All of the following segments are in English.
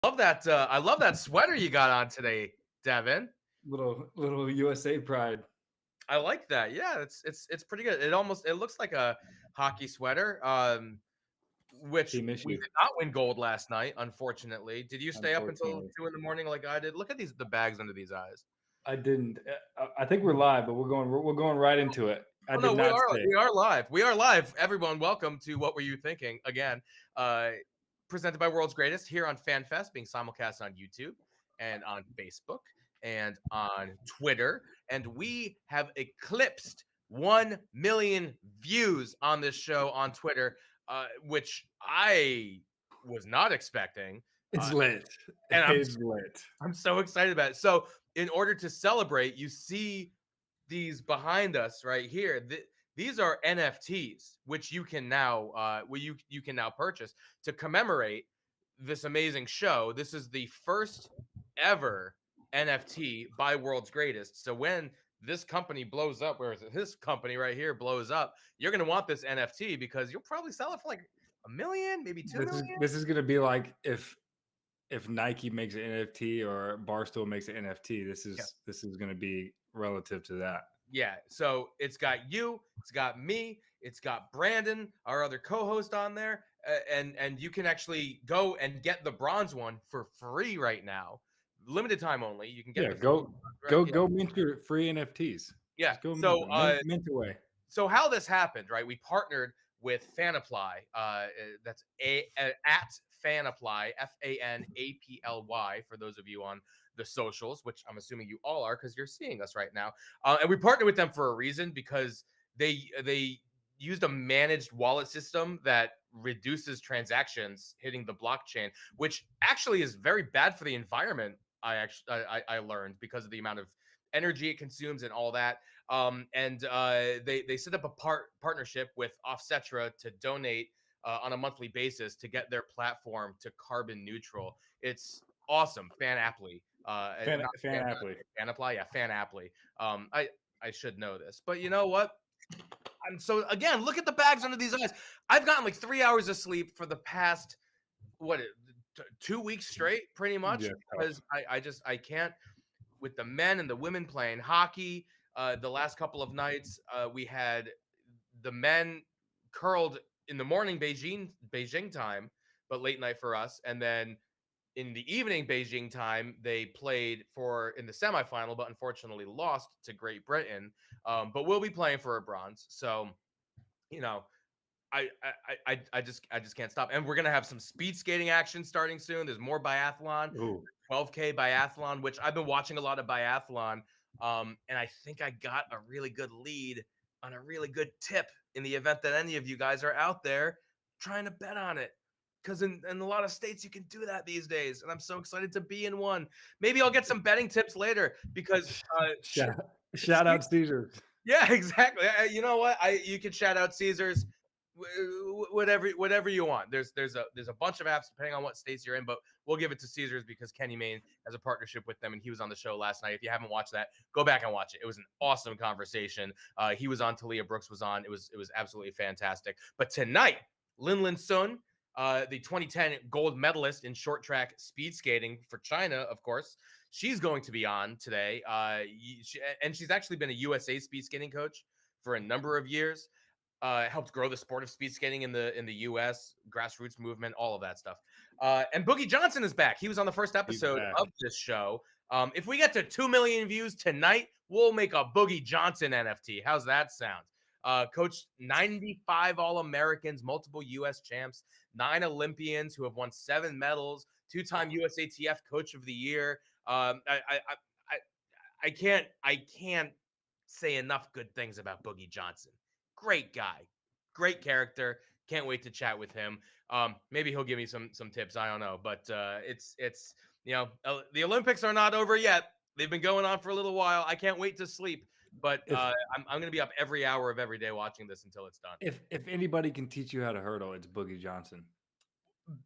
Love that. I love that sweater you got on today, Devon. Little USA pride. I like that. Yeah, it's pretty good. It looks like a hockey sweater. Which Team we issue, did not win gold last night, unfortunately. Did you stay up until unfortunately. 2 in the morning like I did? Look at the bags under these eyes. I didn't. I think we're live, but we're going right into it. I Oh did no, not stay. we are live. We are live. Everyone, welcome to What Were You Thinking? Again, uh, presented by World's Greatest here on FanFest, being simulcast on YouTube and on Facebook and on Twitter. And we have eclipsed 1 million views on this show on Twitter, which I was not expecting. It's Uh, lit. and It's lit. I'm so excited about it. So, in order to celebrate, you see these behind us right here. These are NFTs, which you can now, you can now purchase to commemorate this amazing show. This is the first ever NFT by World's Greatest. So when this company blows up, where is it? This company right here blows up, you're gonna want this NFT because you'll probably sell it for like a million, maybe two This is million. this is gonna be like if Nike makes an NFT or Barstool makes an NFT. This is gonna be relative to that. Yeah, so it's got you, it's got me, it's got Brandon, our other co-host on there, and you can actually go and get the bronze one for free right now, limited time only. You can get Yeah, the go right, go yeah, go mint your free NFTs. yeah. Just go mint So them. Mint away. so how this happened, right? We partnered with Fanapply. That's at Fanapply, Fanaply. For those of you on the socials, which I'm assuming you all are because you're seeing us right now. And we partnered with them for a reason because they used a managed wallet system that reduces transactions hitting the blockchain, which actually is very bad for the environment. I learned because of the amount of energy it consumes and all that. And they set up a partnership with Offsetra to donate on a monthly basis to get their platform to carbon neutral. It's awesome. Fanapply, not Fan Fanapply, yeah, Fanapply. I should know this, but you know what? So again, look at the bags under these eyes. I've gotten like 3 hours of sleep for the past what 2 weeks straight, pretty much, Yeah, because tough. I can't with the men and the women playing hockey. The last couple of nights, we had the men curled in the morning Beijing time, but late night for us, and then in the evening Beijing time they played for in the semifinal, but unfortunately lost to Great Britain. But we'll be playing for a bronze, so you know I just can't stop. And we're gonna have some speed skating action starting soon. There's more biathlon, Ooh. 12K biathlon, which I've been watching a lot of biathlon. And I think I got a really good lead on a really good tip in the event that any of you guys are out there trying to bet on it. Because in a lot of states you can do that these days, and I'm so excited to be in one. Maybe I'll get some betting tips later because Shout out Caesar. yeah, exactly. You know what? You can shout out Caesars, whatever you want. There's a bunch of apps depending on what states you're in, but we'll give it to Caesars because Kenny Mayne has a partnership with them, and he was on the show last night. If you haven't watched that, go back and watch it. It was an awesome conversation. He was on. Talia Brooks was on. It was absolutely fantastic. But tonight, LinLin Sun. The 2010 gold medalist in short track speed skating for China, of course, she's going to be on today. And she's actually been a USA speed skating coach for a number of years. Helped grow the sport of speed skating in the U.S. grassroots movement, all of that stuff. And Boogie Johnson is back. He was on the first He's episode back. of this show. If we get to 2 million views tonight, we'll make a Boogie Johnson NFT. How's that sound? Coached 95 All-Americans, multiple U.S. champs, 9 Olympians who have won 7 medals, 2-time USATF Coach of the Year. I can't say enough good things about Boogie Johnson. Great guy, great character. Can't wait to chat with him. Maybe he'll give me some tips. I don't know, but it's the Olympics are not over yet. They've been going on for a little while. I can't wait to sleep, but If I'm going to be up every hour of every day watching this until it's done. if anybody can teach you how to hurdle, it's Boogie Johnson.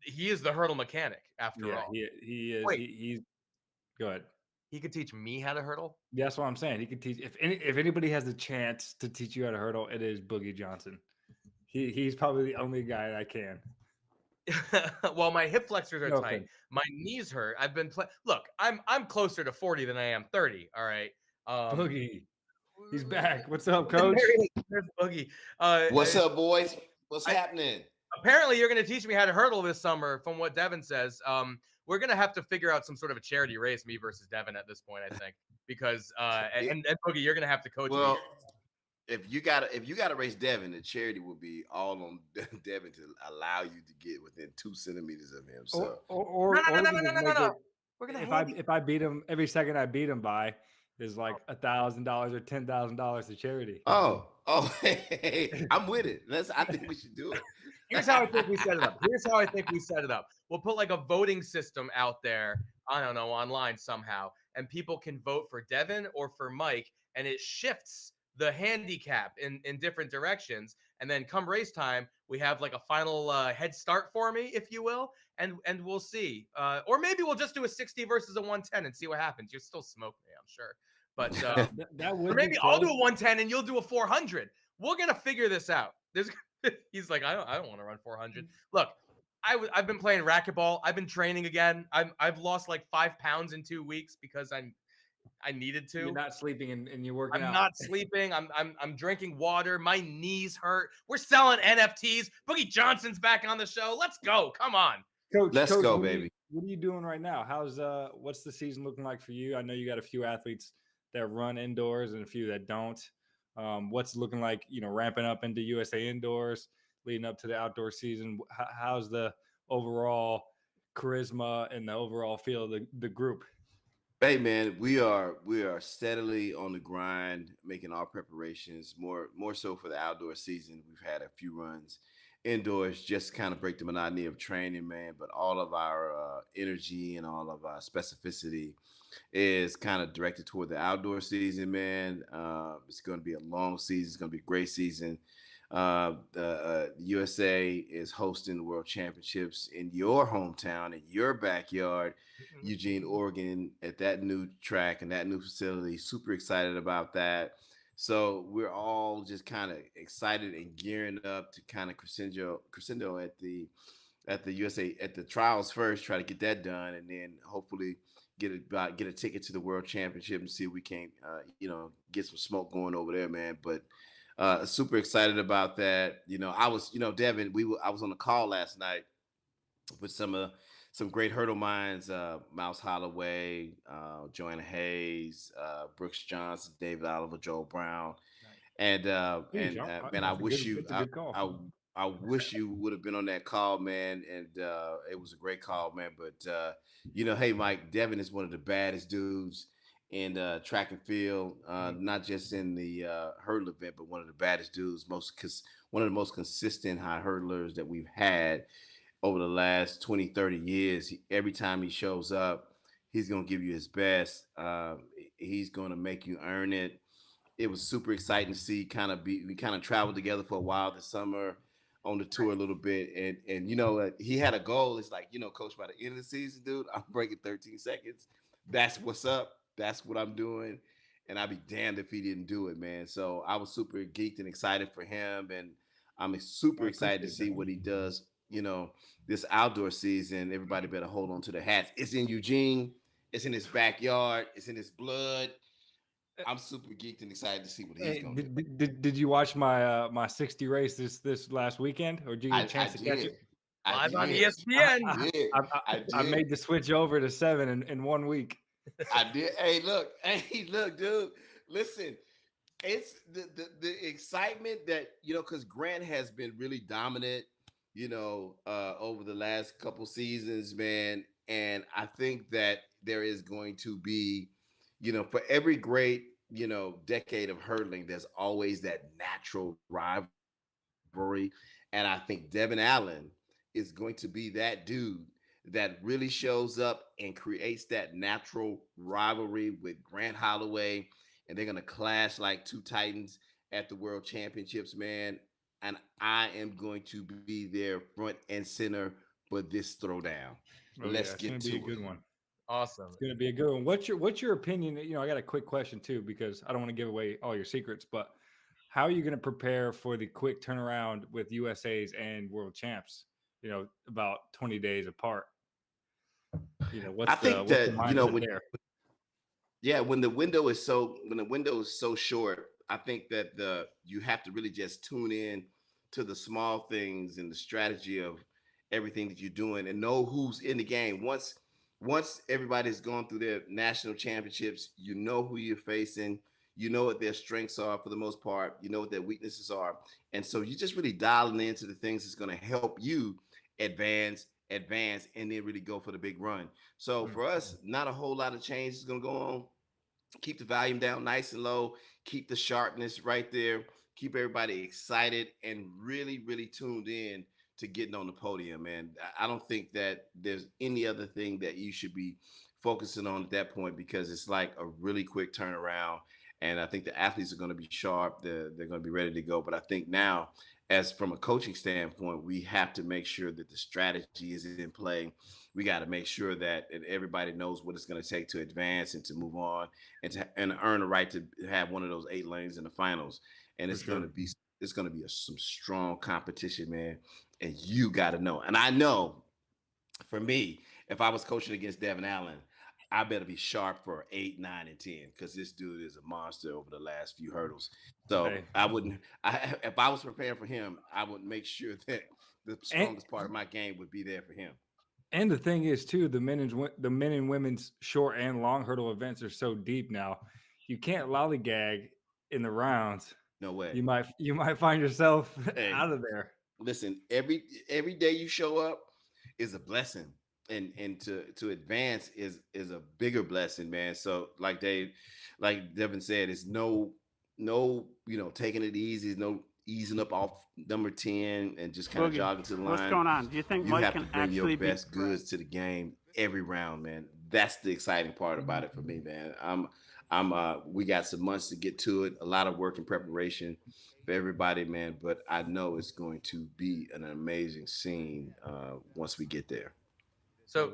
He is the hurdle mechanic, after Yeah, all. he is. Wait, He's go ahead. he could teach me how to hurdle? That's what I'm saying. He can teach. If anybody has the chance to teach you how to hurdle, it is Boogie Johnson. He's probably the only guy that can. Well, my hip flexors are No tight. offense. My knees hurt. I've been look. I'm closer to 40 than I am 30. All right. Um, Boogie, he's back. What's up, there coach? he is. There's Boogie. What's up, boys? What's I, happening? apparently, you're going to teach me how to hurdle this summer, from what Devon says. We're going to have to figure out some sort of a charity race, me versus Devon, at this point, I think, because and Boogie, you're going to have to coach me. Well, if you gotta race Devon, the charity will be all on Devon to allow you to get within 2 centimeters of him. So Or No, no, no, no, we no, no, just no, no, make no. it We're gonna if I beat him every second I beat him by is like $1,000 or $10,000 to charity. hey, I'm with it. I think we should do it. Here's how I think we set it up. We'll put like a voting system out there, I don't know, online somehow, and people can vote for Devon or for Mike, and it shifts the handicap in different directions. And then come race time, we have like a final head start for me, if you will, and we'll see. Or maybe we'll just do a 60 versus a 110 and see what happens. You'll still smoke me, I'm sure. But That or would maybe be I'll do close. a 110 and you'll do a 400. We're gonna figure this out. He's like, I don't want to run 400. Look, I've been playing racquetball. I've been training again. I've lost like 5 pounds in 2 weeks because I needed to. You're not sleeping and you're working I'm out. not sleeping. I'm drinking water. My knees hurt. We're selling NFTs. Boogie Johnson's back on the show. Let's go. Come on. Let's Coach, go, baby. What are you doing right now? What's the season looking like for you? I know you got a few athletes that run indoors and a few that don't. What's it looking like, ramping up into USA indoors, leading up to the outdoor season? How's the overall charisma and the overall feel of the group? Hey man, we are steadily on the grind, making our preparations more so for the outdoor season. We've had a few runs indoors just to kind of break the monotony of training, man. But all of our energy and all of our specificity is kind of directed toward the outdoor season, man. It's going to be a long season. It's going to be a great season. The USA is hosting the World Championships in your hometown, in your backyard, Eugene, Oregon, at that new track and that new facility. Super excited about that. So we're all just kind of excited and gearing up to kind of crescendo at the USA at the trials first, try to get that done, and then hopefully get a ticket to the World Championship and see if we can get some smoke going over there, man. But super excited about that. I was, Devin, I was on the call last night with some great hurdle minds, Mouse Holloway, Joanna Hayes, Brooks Johnson, David Oliver, Joel Brown. And man, I wish I wish you would have been on that call, man. And it was a great call, man. But hey, Mike, Devin is one of the baddest dudes in track and field, not just in the hurdle event, but one of the baddest dudes, one of the most consistent high hurdlers that we've had over the last 20, 30 years. Every time he shows up, he's going to give you his best. He's going to make you earn it. It was super exciting to see we kind of traveled together for a while this summer on the tour a little bit. And he had a goal. It's like, coach, by the end of the season, dude, I'm breaking 13 seconds. That's what's up. That's what I'm doing. And I'd be damned if he didn't do it, man. So I was super geeked and excited for him. And I'm super excited to see what he does, this outdoor season. Everybody better hold on to their hats. It's in Eugene. It's in his backyard. It's in his blood. I'm super geeked and excited to see what he's going to do. Did you watch my my 60 race this last weekend, or did you get a chance to catch it? Live on ESPN. I made the switch over to 7 in 1 week. I did. Hey, look, dude. Listen, it's the excitement that because Grant has been really dominant, over the last couple seasons, man. And I think that there is going to be, for every great, decade of hurdling, there's always that natural rivalry. And I think Devin Allen is going to be that dude that really shows up and creates that natural rivalry with Grant Holloway. And they're going to clash like two titans at the World Championships, man. And I am going to be there front and center for this throwdown. Let's get to it. It's going to be a good one. Awesome. It's going to be a good one. What's your opinion? I got a quick question too, because I don't want to give away all your secrets, but how are you going to prepare for the quick turnaround with USA's and world champs? about 20 days apart. I think what's the that mindset there? yeah, when the window is so short, I think that you have to really just tune in to the small things and the strategy of everything that you're doing and know who's in the game. Once everybody's gone through their national championships, you know who you're facing, you know what their strengths are for the most part, you know what their weaknesses are. And so you're just really dialing into the things that's going to help you advance, and then really go for the big run. So for us, not a whole lot of change is going to go on. Keep the volume down nice and low, keep the sharpness right there, keep everybody excited and really, really tuned in to getting on the podium, man. I don't think that there's any other thing that you should be focusing on at that point, because it's like a really quick turnaround. And I think the athletes are going to be sharp. They're going to be ready to go. But I think now, as from a coaching standpoint, we have to make sure that the strategy is in play. We got to make sure that everybody knows what it's going to take to advance and to move on and earn a right to have one of those 8 lanes in the finals. And For it's sure. going to be some strong competition, man. And you got to know. And I know, for me, if I was coaching against Devon Allen, I better be sharp for 8, 9, and 10, because this dude is a monster over the last few hurdles. So Hey. if I was preparing for him, I would make sure that the strongest part of my game would be there for him. And the thing is, too, the men and women's short and long hurdle events are so deep now. You can't lollygag in the rounds. No way. You might find yourself Hey, out of there. listen, every day you show up is a blessing, and to advance is a bigger blessing, man. So like Devon said, it's no taking it easy, no easing up off number 10 and just kind of Boogie, jogging to the line. what's going on? Do you think You Mike have to can bring your actually best goods to the game every round, man. That's the exciting part about it for me, man. We got some months to get to it, a lot of work and preparation for everybody, man. But I know it's going to be an amazing scene once we get there. So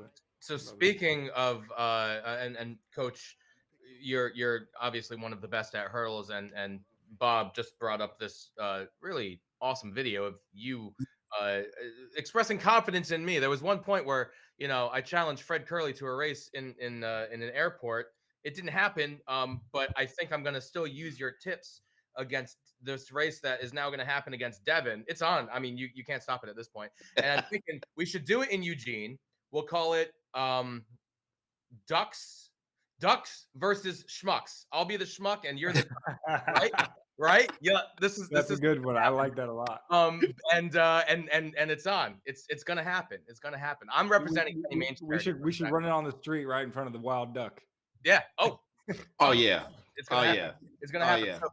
speaking of and coach, you're obviously one of the best at hurdles, and Bob just brought up this really awesome video of you expressing confidence in me. There was one point where I challenged Fred Curley to a race in an airport. It didn't happen, but I think I'm gonna still use your tips against this race that is now going to happen against Devon. It's on. I mean, you can't stop it at this point. And I'm thinking we should do it in Eugene. We'll call it Ducks versus Schmucks. I'll be the schmuck and you're the right? Yeah, this is a good one. I like that a lot. And it's on. It's gonna happen. It's gonna happen. I'm representing Main Street. We should run it on the street right in front of the wild duck. Yeah. Oh. Oh yeah. It's gonna happen. Yeah. It's gonna happen. Yeah. So,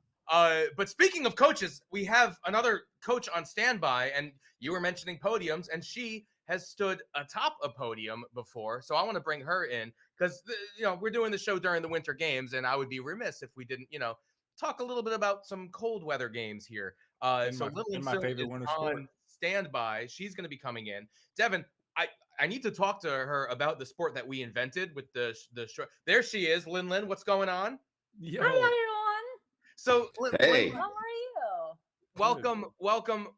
but speaking of coaches, we have another coach on standby, and you were mentioning podiums, and she has stood atop a podium before. So I want to bring her in because we're doing the show during the Winter Games, and I would be remiss if we didn't talk a little bit about some cold weather games here. So LinLin Sun is on standby. She's going to be coming in. Devon, I need to talk to her about the sport that we invented with the short. There she is, LinLin. What's going on? Yo. Hi everyone. So, hey, how are you?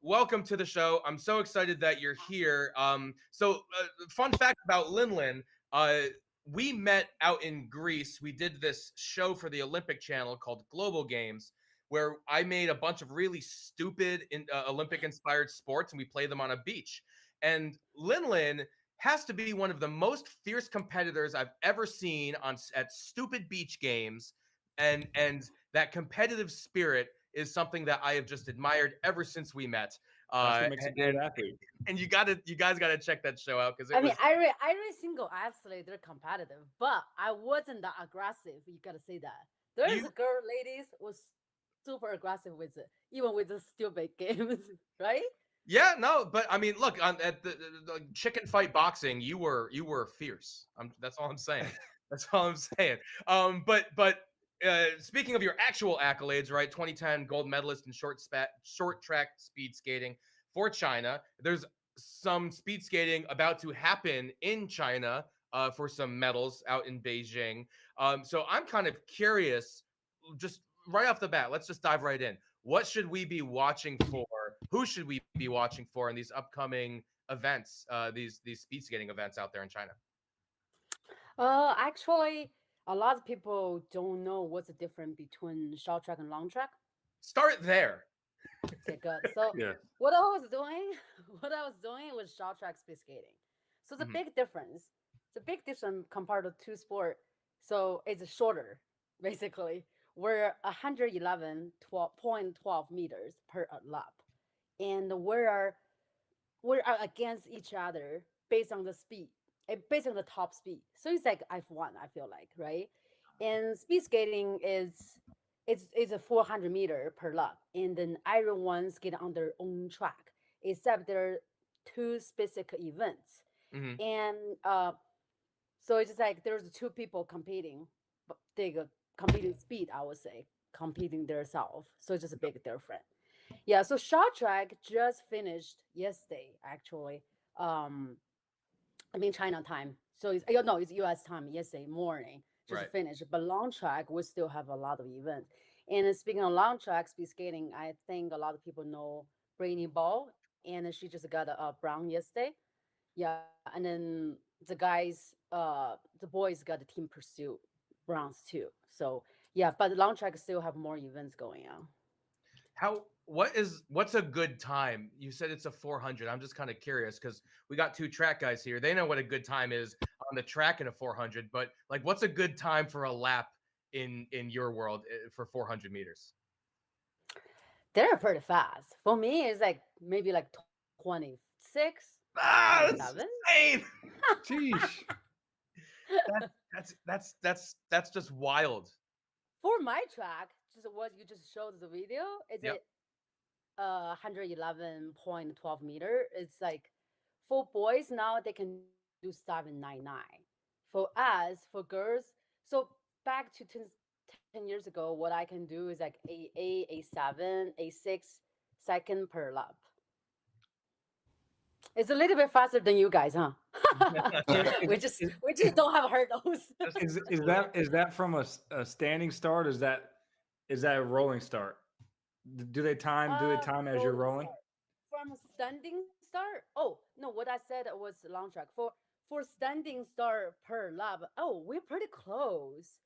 Welcome to the show. I'm so excited that you're here. Fun fact about LinLin. We met out in Greece. We did this show for the Olympic channel called Global Games, where I made a bunch of really stupid Olympic-inspired sports, and we played them on a beach. And LinLin has to be one of the most fierce competitors I've ever seen at stupid beach games, and that competitive spirit is something that I have just admired ever since we met. That's what makes a great athlete. And you guys gotta check that show out because I race single athletes. They're competitive, but I wasn't that aggressive. You gotta say that. There's a girl, ladies, was super aggressive with it, even with the stupid games, right? Yeah, no, but I mean, look, at the chicken fight boxing, you were fierce. That's all I'm saying. That's all I'm saying. But speaking of your actual accolades, right? 2010 gold medalist in short track speed skating for China. There's some speed skating about to happen in China for some medals out in Beijing. So I'm kind of curious, just right off the bat, let's just dive right in. What should we be watching for? Who should we be watching for in these upcoming events, these speed skating events out there in China? Actually, a lot of people don't know what's the difference between short track and long track. Start there. Okay, good. So Yeah. what I was doing, what I was doing was short track speed skating. So it's a Mhm. big difference. It's a big difference compared to two sport. So it's shorter, basically. We're 111.12 meters per lap, and we're against each other based on the speed, based on the top speed. So it's like F1, I feel like, right? And speed skating is a 400 meter per lap, and then everyone's get on their own track, except there are two specific events, Mhm. and so it's just like there's two people competing, but they got competing speed, I would say, competing themselves. So it's just a big difference. Yeah, so short track just finished yesterday, actually. Um, I mean China time. So it's no, it's US time yesterday morning, just Right. finished. But long track, we still have a lot of events. And speaking of long track speed skating, I think a lot of people know Brittany Ball, and she just got a brown yesterday. Yeah, and then the boys got the team pursuit bronze too. So yeah, but the long track still have more events going on. What's a good time? You said it's a 400. I'm just kind of curious because we got two track guys here. They know what a good time is on the track in a 400, but like what's a good time for a lap in your world for 400 meters? They're pretty fast. For me, it's like maybe like 26, Ah, 27. that's insane. Sheesh. That's just wild. For my track, just what you just showed the video, is Yep. it 111.12 meter. It's like for boys now they can do 799. For us, for girls, so back to 10 years ago, what I can do is like A7, A6 second per lap. It's a little bit faster than you guys, huh? we just Is, we just don't have hurdles. is that from a standing start? Is that a rolling start? Do they time as you're Rolling rolling? start. From standing start. Oh no, what I said was long track. For standing start per lap. Oh, we're pretty close.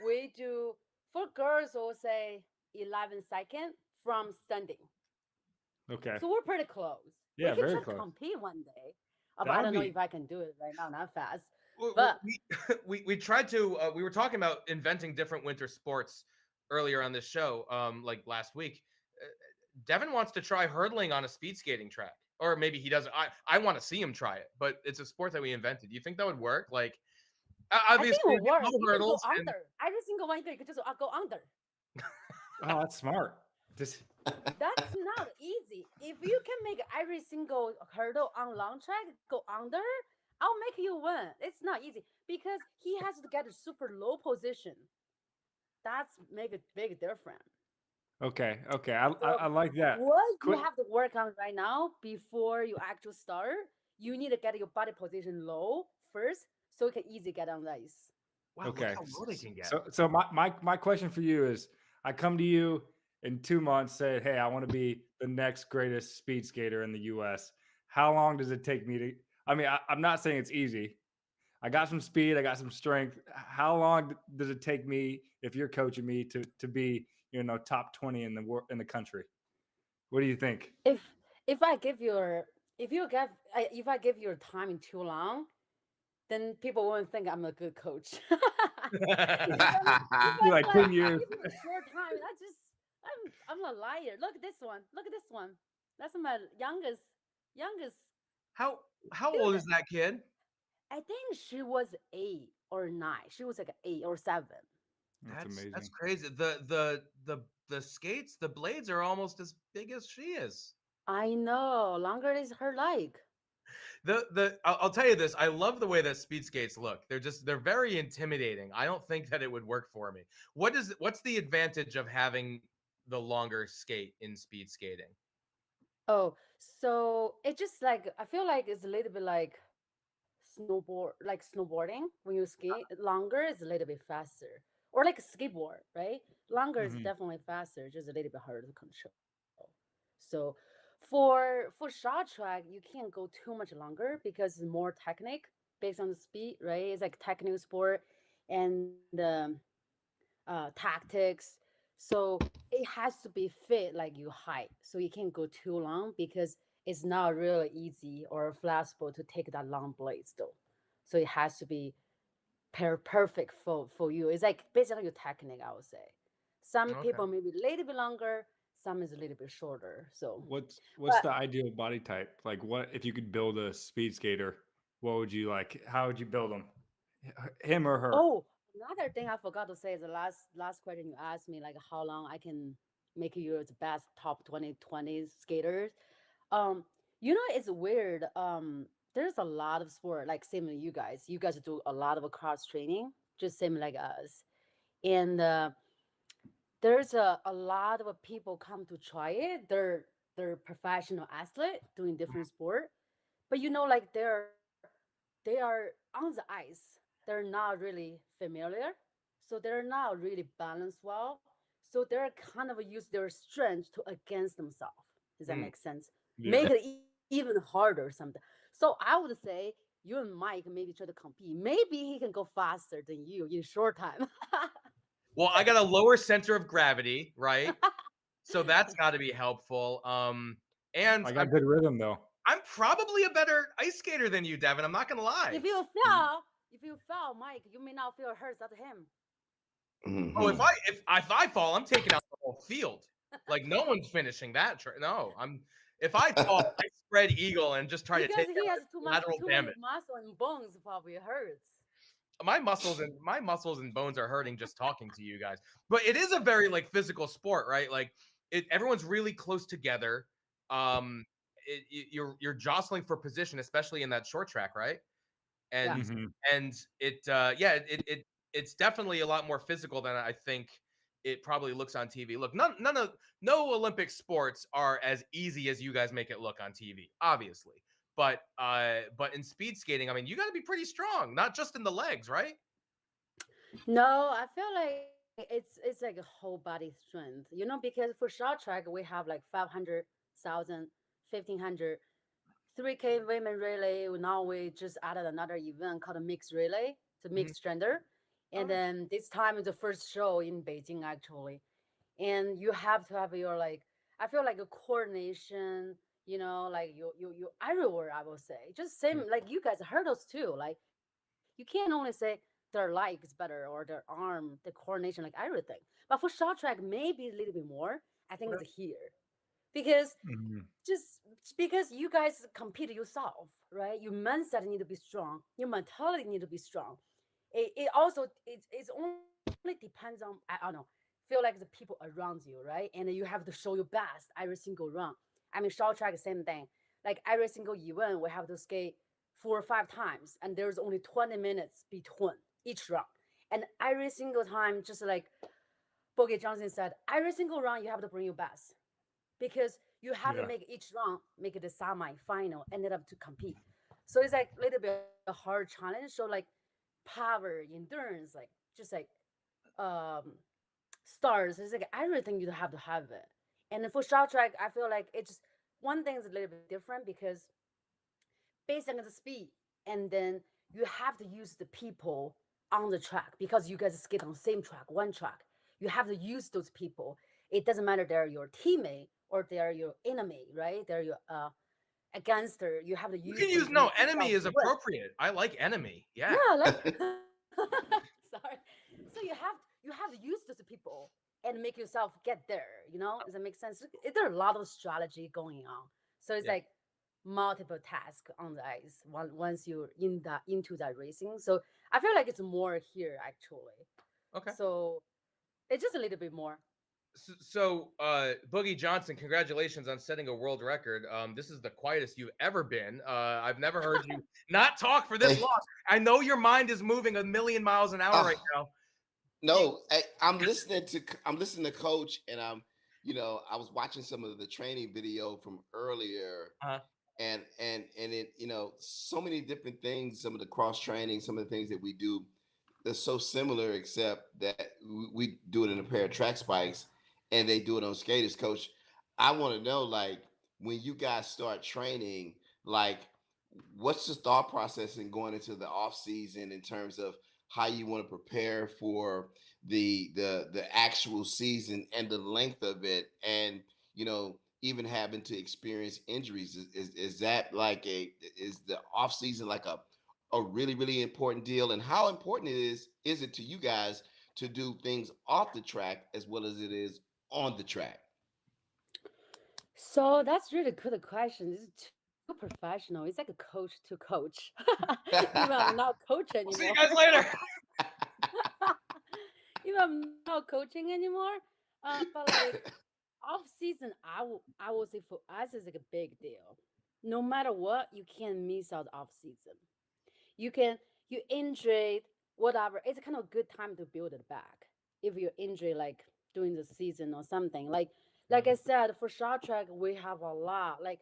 We do for girls. We'll say 11 second from standing. Okay. So we're pretty close. We Yeah, can very try to close. compete one day. But That I would don't know be. if I can do it right now. Not fast. Well, But we tried to we were talking about inventing different winter sports earlier on this show like last week. Devon wants to try hurdling on a speed skating track, or maybe he doesn't. I want to see him try it, but it's a sport that we invented. Do you think that would work? Like I think obviously it will there's work. no You can go hurdles and under. Every single one you can just go under. Oh, that's smart. Just That's not easy. If you can make every single hurdle on long track go under, I'll make you win. It's not easy because he has to get a super low position. That's make a big difference. okay. Okay. I So like that. what you Quit. have to work on right now before you actually start, you need to get your body position low first so you can easily get on the ice. wow, look Okay. how low they can get. So my question for you is, I come to you in 2 months, say, hey, I want to be the next greatest speed skater in the U.S. How long does it take me to? I mean, I'm not saying it's easy. I got some speed, I got some strength. How long does it take me if you're coaching me to be top 20 in the country? What do you think? If if I give your if I give your time too long, then people won't think I'm a good coach. If Be I like like 10 years. give you a short time, I'm a liar. Look at this one. Look at this one. That's my youngest How old is student. that kid? I think she was 8 or 9. She was like 8 or 7. That's That's amazing. crazy. The skates, the blades are almost as big as she is. I know. Longer is her like. I'll tell you this. I love the way that speed skates look. They're very intimidating. I don't think that it would work for me. What's the advantage of having the longer skate in speed skating? Oh, so it just like I feel like it's a little bit like snowboarding. When you skate, longer is a little bit faster. Or like a skateboard, right? Longer is Mhm. definitely faster, just a little bit harder to control. So For short track, you can't go too much longer because it's more technique based on the speed, right? It's like technical sport and tactics. So it has to be fit like you height. So you can't go too long because it's not really easy or flexible to take that long blades though. So it has to be perfect for you. It's like basically your technique, I would say. Some Okay. people maybe a little bit longer, some is a little bit shorter. So, What's but the ideal body type? Like, what if you could build a speed skater? What would you like? How would you build him? Him or her? oh, another thing I forgot to say is the last question you asked me, like how long I can make you the best top 2020 skaters. Um, it's weird. There's a lot of sport like same with you guys. You guys do a lot of cross training, just same like us. And there's a lot of people come to try it. They're professional athlete doing different sport, but like they are on the ice. They're not really familiar, so they're not really balanced well. So they're kind of use their strength to against themselves. Does that Hmm. make sense? Yeah. Make it even harder or something. So I would say you and Mike maybe try to compete. Maybe he can go faster than you in short time. Well, I got a lower center of gravity, right? So that's got to be helpful. And I got good rhythm though. I'm probably a better ice skater than you, Devin. I'm not gonna If lie. you fall, if you fall, Mike, you may not feel hurt at him. Oh, Mhm. if I fall, I'm taking out the whole field. Like no one's finishing that. No, I'm. If I fall, I spread eagle and just try to Because take he has out lateral too many damage. muscle and bones, probably hurts. My muscles and bones are hurting just talking to you guys. But it is a very like physical sport, right? Like everyone's really close together. Um, you're jostling for position, especially in that short track, right? Yeah. and Hmm. and it's definitely a lot more physical than I think it probably looks on TV. Look, no Olympic sports are as easy as you guys make it look on TV, obviously. But in speed skating, I mean, you got to be pretty strong, not just in the legs, right? No, I feel like it's like a whole body strength. Because for short track we have like 500,000, 1,500, 3K women relay. Now we just added another event called a mixed relay. It's a Mhm. mixed gender. Oh, And nice. then this time is the first show in Beijing actually. And you have to have your like I feel like a coordination, like you everywhere I will say. Just same Mm. like you guys hurdles too. Like you can't only say their legs better or their arm, the coordination, like everything. But for short track, maybe a little bit more. I think Okay. it's here because Hmm. just because you guys compete yourself, right? Your mindset need to be strong. Your mentality need to be strong. It also it's only depends on I don't know. Feel like the people around you, right? And you have to show your best every single run. I mean, short track same thing. Like every single event, we have to skate 4 or 5 times, and there's only 20 minutes between each run. And every single time, just like Boogie Johnson said, every single run you have to bring your best because you have to Yeah. make each round make it the semi-final ended up to compete. So it's like a little bit a hard challenge. So like power, endurance, like just like um stars. It's like everything you have to have it. And then for short track, I feel like it's just one thing is a little bit different because based on the speed, and then you have to use the people on the track because you guys skate on the same track, one track. You have to use those people. It doesn't matter they're your teammate or they're your enemy, right? They're your against her. You have to You use can them use to no make enemy yourself is win. appropriate. I like enemy. Yeah. Yeah, like sorry. So you have to use those people and make yourself get there. Does that make sense? There are a lot of strategy going on. So it's Yeah. like multiple tasks on the ice once you're into that racing. So I feel like it's more here actually. Okay. So it's just a little bit more. So, Boogie Johnson, congratulations on setting a world record. This is the quietest you've ever been. I've never heard you not talk for this Hey, long. I know your mind is moving a million miles an hour right oh now. You, no, I'm listening to Coach, and I was watching some of the training video from earlier, uh, and it so many different things, some of the cross training, some of the things that we do, they're so similar, except that we do it in a pair of track spikes, and they do it on skaters. Coach, I want to know, like, when you guys start training, like what's the thought process in going into the off season in terms of how you want to prepare for the actual season and the length of it, and even having to experience injuries? Is that like is the off season like a really really important deal, and how important is it to you guys to do things off the track as well as it is on the track? So that's really good question. This is too professional. It's like a coach to coach. Even I'm not coach We'll see anymore. you guys later. Even I'm not coaching anymore. But like off season, I will say for us is like a big deal. No matter what, you can't miss out off season. You can you injured whatever. It's kind of a good time to build it back. If you're injured like during the season or something. Like I said, for short track we have a lot. Like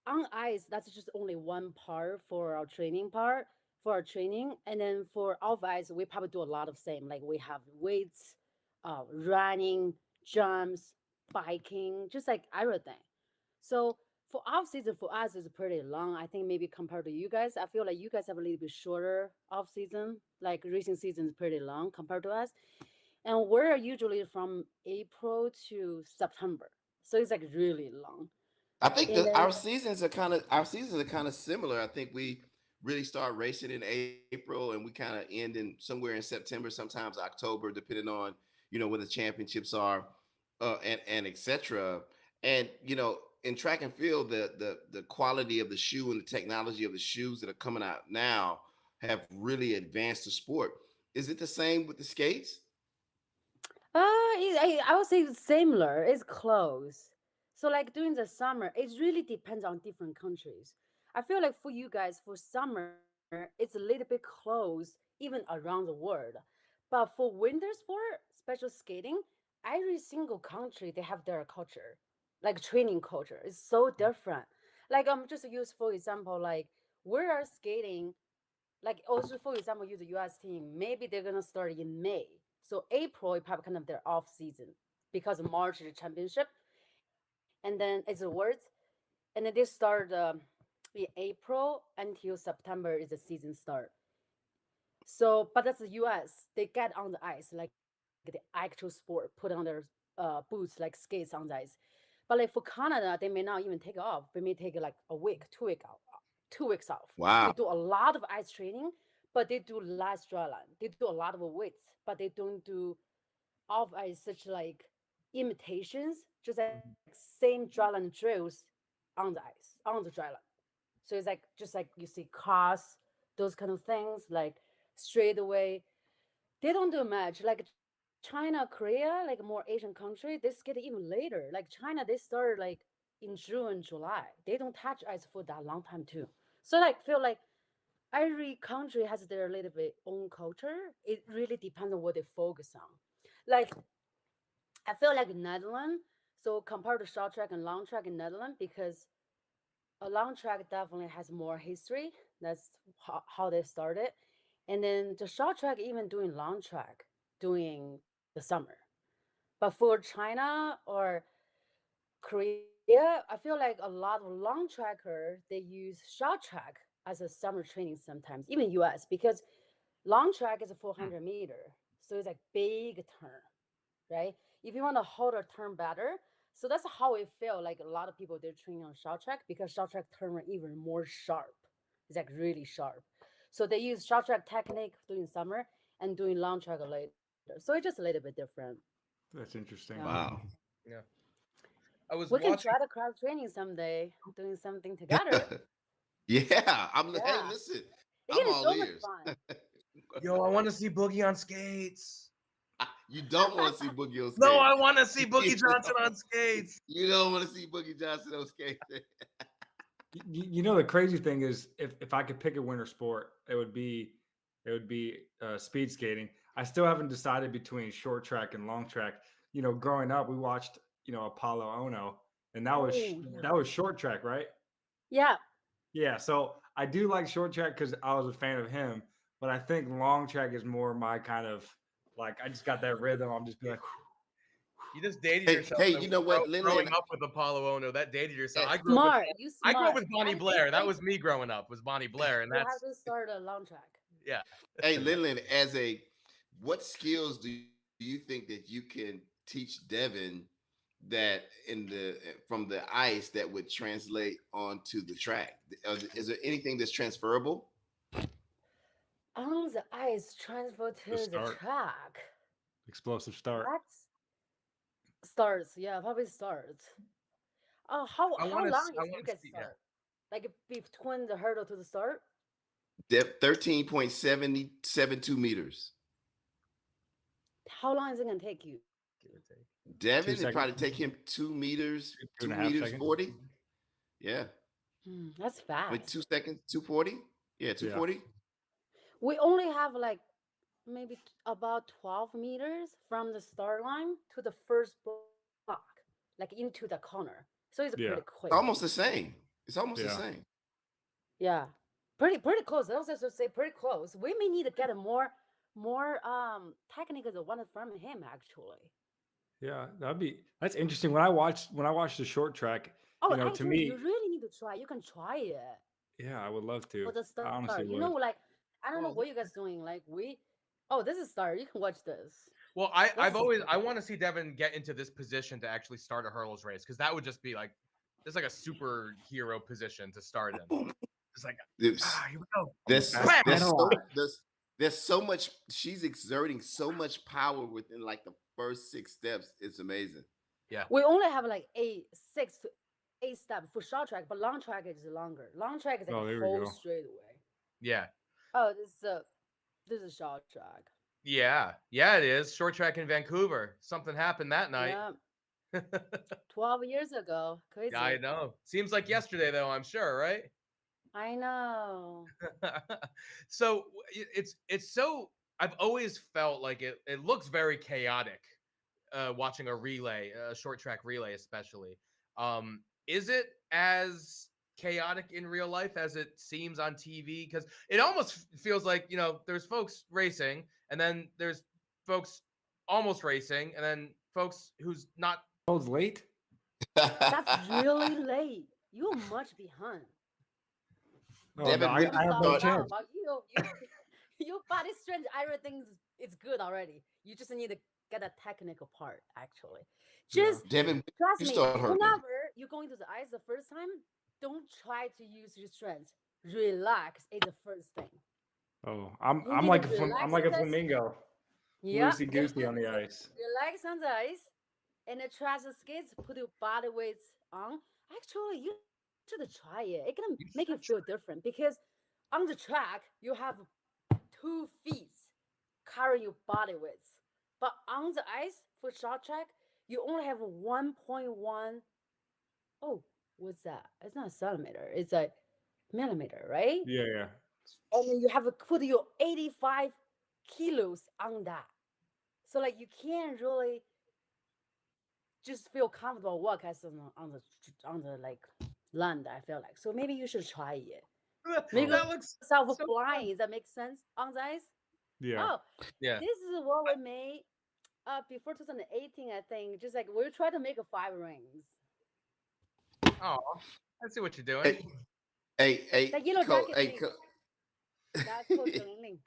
on ice, that's just only one part for our training part for our training, and then for off ice, we probably do a lot of same. Like we have weights, running, jumps, biking, just like everything. So for off season for us is pretty long. I think maybe compared to you guys, I feel like you guys have a little bit shorter off season. Like racing season is pretty long compared to us, and we're usually from April to September, so it's like really long. I think And that then our seasons are kind of similar. I think we really start racing in April and we kind of end in somewhere in September, sometimes October, depending on when the championships are, and etc. And in track and field, the quality of the shoe and the technology of the shoes that are coming out now have really advanced the sport. Is it the same with the skates? I would say it's similar. It's close. So like during the summer, it really depends on different countries. I feel like for you guys, for summer, it's a little bit close, even around the world. But for winter sport, special skating, every single country they have their culture, like training culture. It's so different. Like just use for example, like we are skating like also for example use the US team, maybe they're gonna start in May. So April is probably kind of their off season because March is the championship, and then it's the words, and then they start in April until September is the season start. So but that's the US, they get on the ice like the actual sport, put on their boots like skates on the ice. But like for Canada they may not even take off, they may take like a week, 2 week out, 2 weeks off. They Wow. do a lot of ice training, but they do less dry line. They do a lot of weights, but they don't do off ice such like imitations, just like same dry line drills on the ice, on the dry line. So it's like just like you see cross, those kind of things, like straight away. They don't do much. Like China, Korea, like more Asian country, they skate even later. Like China, they start like in June, July. They don't touch ice for that long time too. So like feel like every country has their little bit own culture. It really depends on what they focus on. Like I feel like Netherlands. So compared to short track and long track in Netherlands, because a long track definitely has more history. That's how they started. And then the short track even doing long track during the summer. But for China or Korea, I feel like a lot of long tracker they use short track as a summer training sometimes, even US, because long track is a 400-meter. So it's like big turn, right? If you want to hold a turn better, so that's how it felt like a lot of people they're training on short track because short track turn are even more sharp. It's like really sharp. So they use short track technique during summer and doing long track later. So it's just a little bit different. That's interesting. Yeah. Wow. Yeah. I was We can watching. try to crowd training someday, doing something together. Yeah. Hey, Yeah. listen, It I'm can be all so much ears. fun. Yo, I want to see Boogie on skates. You don't want to see Boogie on No, skates. I want to see You Boogie Johnson don't, on skates. you don't want to see Boogie Johnson on skates. You know the crazy thing is if I could pick a winter sport, it would be speed skating. I still haven't decided between short track and long track. Growing up, we watched Apollo Ono, and Oh yeah. that was short track, right? Yeah. Yeah. So I do like short track because I was a fan of him, but I think long track is more my kind of like I just got that rhythm. I'm just be like, You just dated Hey, yourself. hey, though, you know what, growing LinLin? up with Apollo Ono, that dated yourself. eh, Smart, you I grew up smart. with Bonnie And Blair. That was me growing up. Was Bonnie Blair, and you have that's to start a long track. yeah. Hey, LinLin, what skills do you think that you can teach Devon that from the ice that would translate onto the track? Is there anything that's transferable? On the ice, transfer The to the start, track. explosive start. That's starts. Yeah, probably starts. How long I is want you to get see. Yeah. start? Like between the hurdle to the start? Depth 13.772 meters. How long is it gonna take you? Give or take. 2 Devon, it seconds, probably take him 2 meters, two and two a half meters seconds. 40. Yeah. That's With fast. 2 seconds, 240. Yeah, Yeah. 240. We only have like maybe about 12 meters from the start line to the first block, like into the corner. So it's Yeah. pretty It's quick. almost the same. It's almost the Yeah. same. Yeah, pretty close. I was just to say pretty close. We may need to get a more technical one from him actually. Yeah. That's interesting. When I watched the short track, Oh, to actually, you me, really need to try. You can try it yeah, I would love for to. the I start. honestly You know, would. like I don't know Well, what you guys doing. Like oh, this is start. You can watch this. Well, This I've is always I want to see Devon get into this position to actually start a hurdles race because that would just be like it's like a superhero position to start in. It's like There's, here we go. there's, Fast Bam! there's pedal so on. there's so much. She's exerting so much power within like the first 6 steps. It's amazing. Yeah. we only have like 6 to 8 steps for short track, but long track is longer. Long track is like Oh, a there we whole go. straightaway. Yeah. Oh, this is short track. Yeah. Yeah, it is. Short track in Vancouver. Something happened that night. Yeah, 12 years ago. Crazy. Yeah, I know. Seems like yesterday though, I'm sure, right? I know. So it's so I've always felt like it looks very chaotic watching a relay, a short track relay especially. Is it as chaotic in real life as it seems on TV? Because it almost feels like, there's folks racing and then there's folks almost racing and then folks who's not. Oh, it's late. That's really late. You're much behind. Oh no, Devin, when This you I is have all no start, about chance. your body strength. Everything is good already. You just need to get a technical part. Actually, Yeah. just Devin, when trust you me. start hurling. Whenever you're going to the ice the first time, don't try to use your strength. Relax is the first thing. Oh, You I'm need like to I'm relax like on a this. flamingo, Yeah, loosey goosey on the ice. relax on the ice, and then try the skates. Put your body weight on. Actually, you should try it. It can You make you should feel different because on the track you have 2 feet carry your body weight, but on the ice for short track you only have 1.1. Oh, what's that? It's not a centimeter. It's a millimeter, right? Yeah, yeah. And then you have to put your 85 kilos on that. So like you can't really just feel comfortable walk as on the like land. I feel like so maybe you should try it. Make That looks yourself so flying. fun. Does that make sense on the ice? Yeah. Oh, Yeah. this is what we made before 2018. I think just like we try to make a 5 rings. Oh, I see what you're doing. Hey, The yellow jacket hey, thing. That's called LinLin.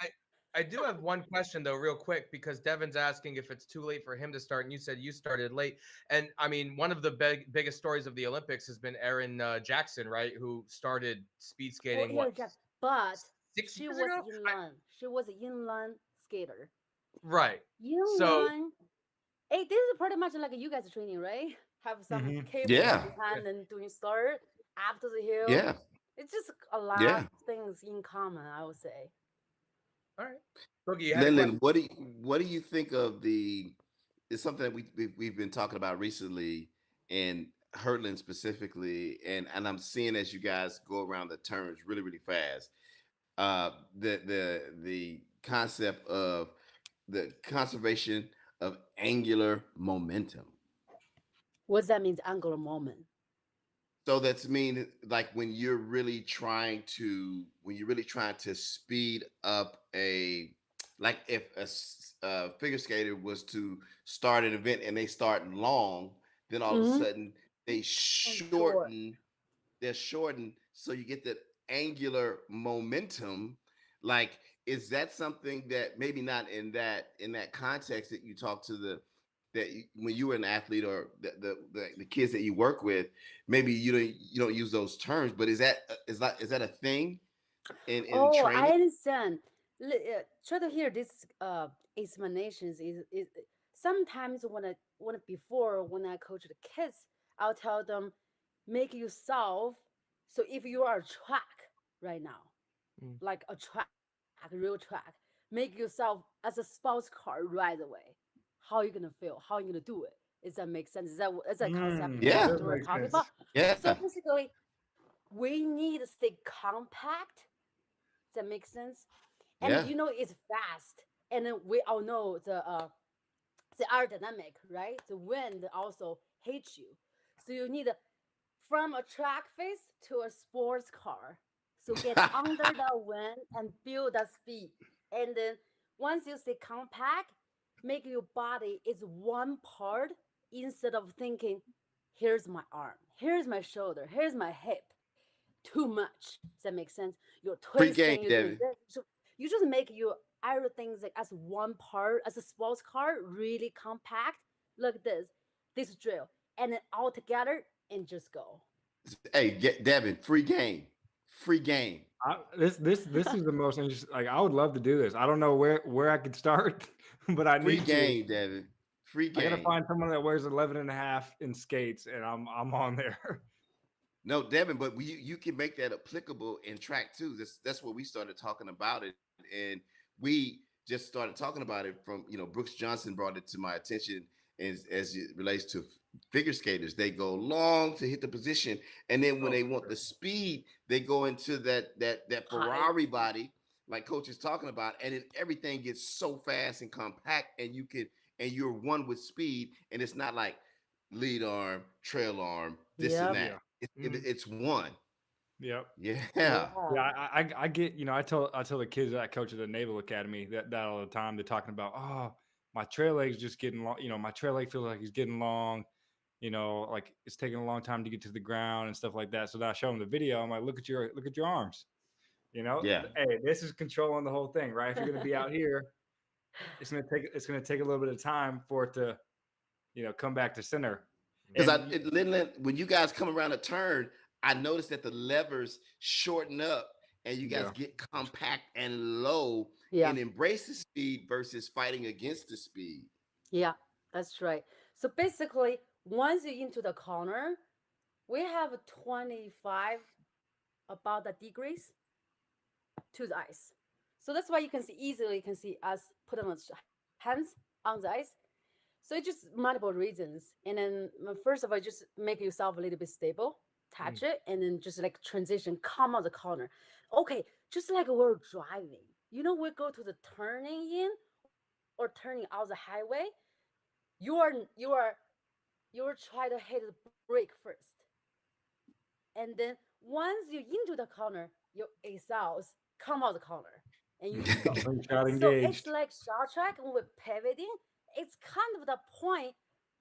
I do have one question though, real quick, because Devon's asking if it's too late for him to start, and you said you started late. And I mean, one of the biggest stories of the Olympics has been Erin Jackson, right? Who started speed Oh, skating yeah, but 6 she years was ago? inline. She was an inline skater. Right. So Inline. Hey, this is pretty much like you guys are training, right? Have some Mhm. cable Yeah. behind and doing start after the hill. yeah, It's just a lot yeah. of things in common, I would say. all right, Boogie, you had a question. LinLin, what do you think of it's something that we've been talking about recently and hurdling specifically, and I'm seeing as you guys go around the turns really, really fast. The concept of the conservation of angular momentum. What does that mean, angular moment? So that's mean like when you're really trying to speed up like if a figure skater was to start an event and they start long, then all of a Mm-hmm. sudden they And short. they're shortened, so you get that angular momentum. Like, is that something that maybe not in that context that you talk to when you were an athlete or the kids that you work with, maybe you don't use those terms, but is that a thing in Oh, I training? understand. Try to hear this explanations is sometimes when I coach the kids, I'll tell them make yourself. So if you are a track right now, Mm. like a track, real track, make yourself as a sports car right away. How you gonna feel? How you gonna do it? Does that make sense? Is that concept That Yeah, does we're make talking about? sense. So yeah, basically, we need to stay compact. Does that make sense? And yeah. it's fast. And then we all know the aerodynamic, right? The wind also hates you. So you need from a track face to a sports car. So get under the wind and feel the speed. And then once you stay compact, make your body is one part instead of thinking, here's my arm, here's my shoulder, here's my hip. Too much. Does that make sense? You're Free twisting, game, you're doing Devin. this. So you just make your everything like as one part, as a sports car, really compact. Look at this drill, and then all together and just go. Hey, get Devin, free game, free game, This is the most interesting. Like, I would love to do this. I don't know where I could start, but I free need to. game, Devin, free I gotta game. find someone that wears 11 and a half in skates, and I'm on there. No, Devin, but you can make that applicable in track too. That's what we started talking about it, and we just started talking about it from Brooks Johnson brought it to my attention as it relates to figure skaters. They go long to hit the position, and then when Oh, they for want the sure. speed, they go into that High. Ferrari body, like Coach is talking about, and then everything gets so fast and compact, and you're one with speed, and it's not like lead arm, trail arm, this and Yep. that. Yeah. Mhm. It's one. Yep. Yeah. Yeah, Yeah. I get, I tell the kids that I coach at the Naval Academy that all the time. They're talking about, oh, my trail leg's just getting long. My trail leg feels like he's getting long. Like it's taking a long time to get to the ground and stuff like that. So then I show them the video. I'm like, look at your arms. Yeah. Hey, this is controlling the whole thing, right? If you're gonna be out here, it's gonna take a little bit of time for it to, come back to center. Because And when you guys come around a turn, I noticed that the levers shorten up and you guys yeah, get compact and low Yeah. and embrace the speed versus fighting against the speed. Yeah. That's right. So basically, once you're into the corner, we have 25 about the degrees to the ice. So that's why you can see us put on hands on the ice. So it's just multiple reasons. And then first of all, just make yourself a little bit stable, mm, touch it, and then just like transition, come out the corner. Okay, just like we're driving. We go to the turning in or turning out the highway. You are you are you are trying to hit the brake first. And then once you're into the corner, your exhaust come out the corner and you just go. slingshot So it's engaged. like short track when we're pivoting. It's kind of the point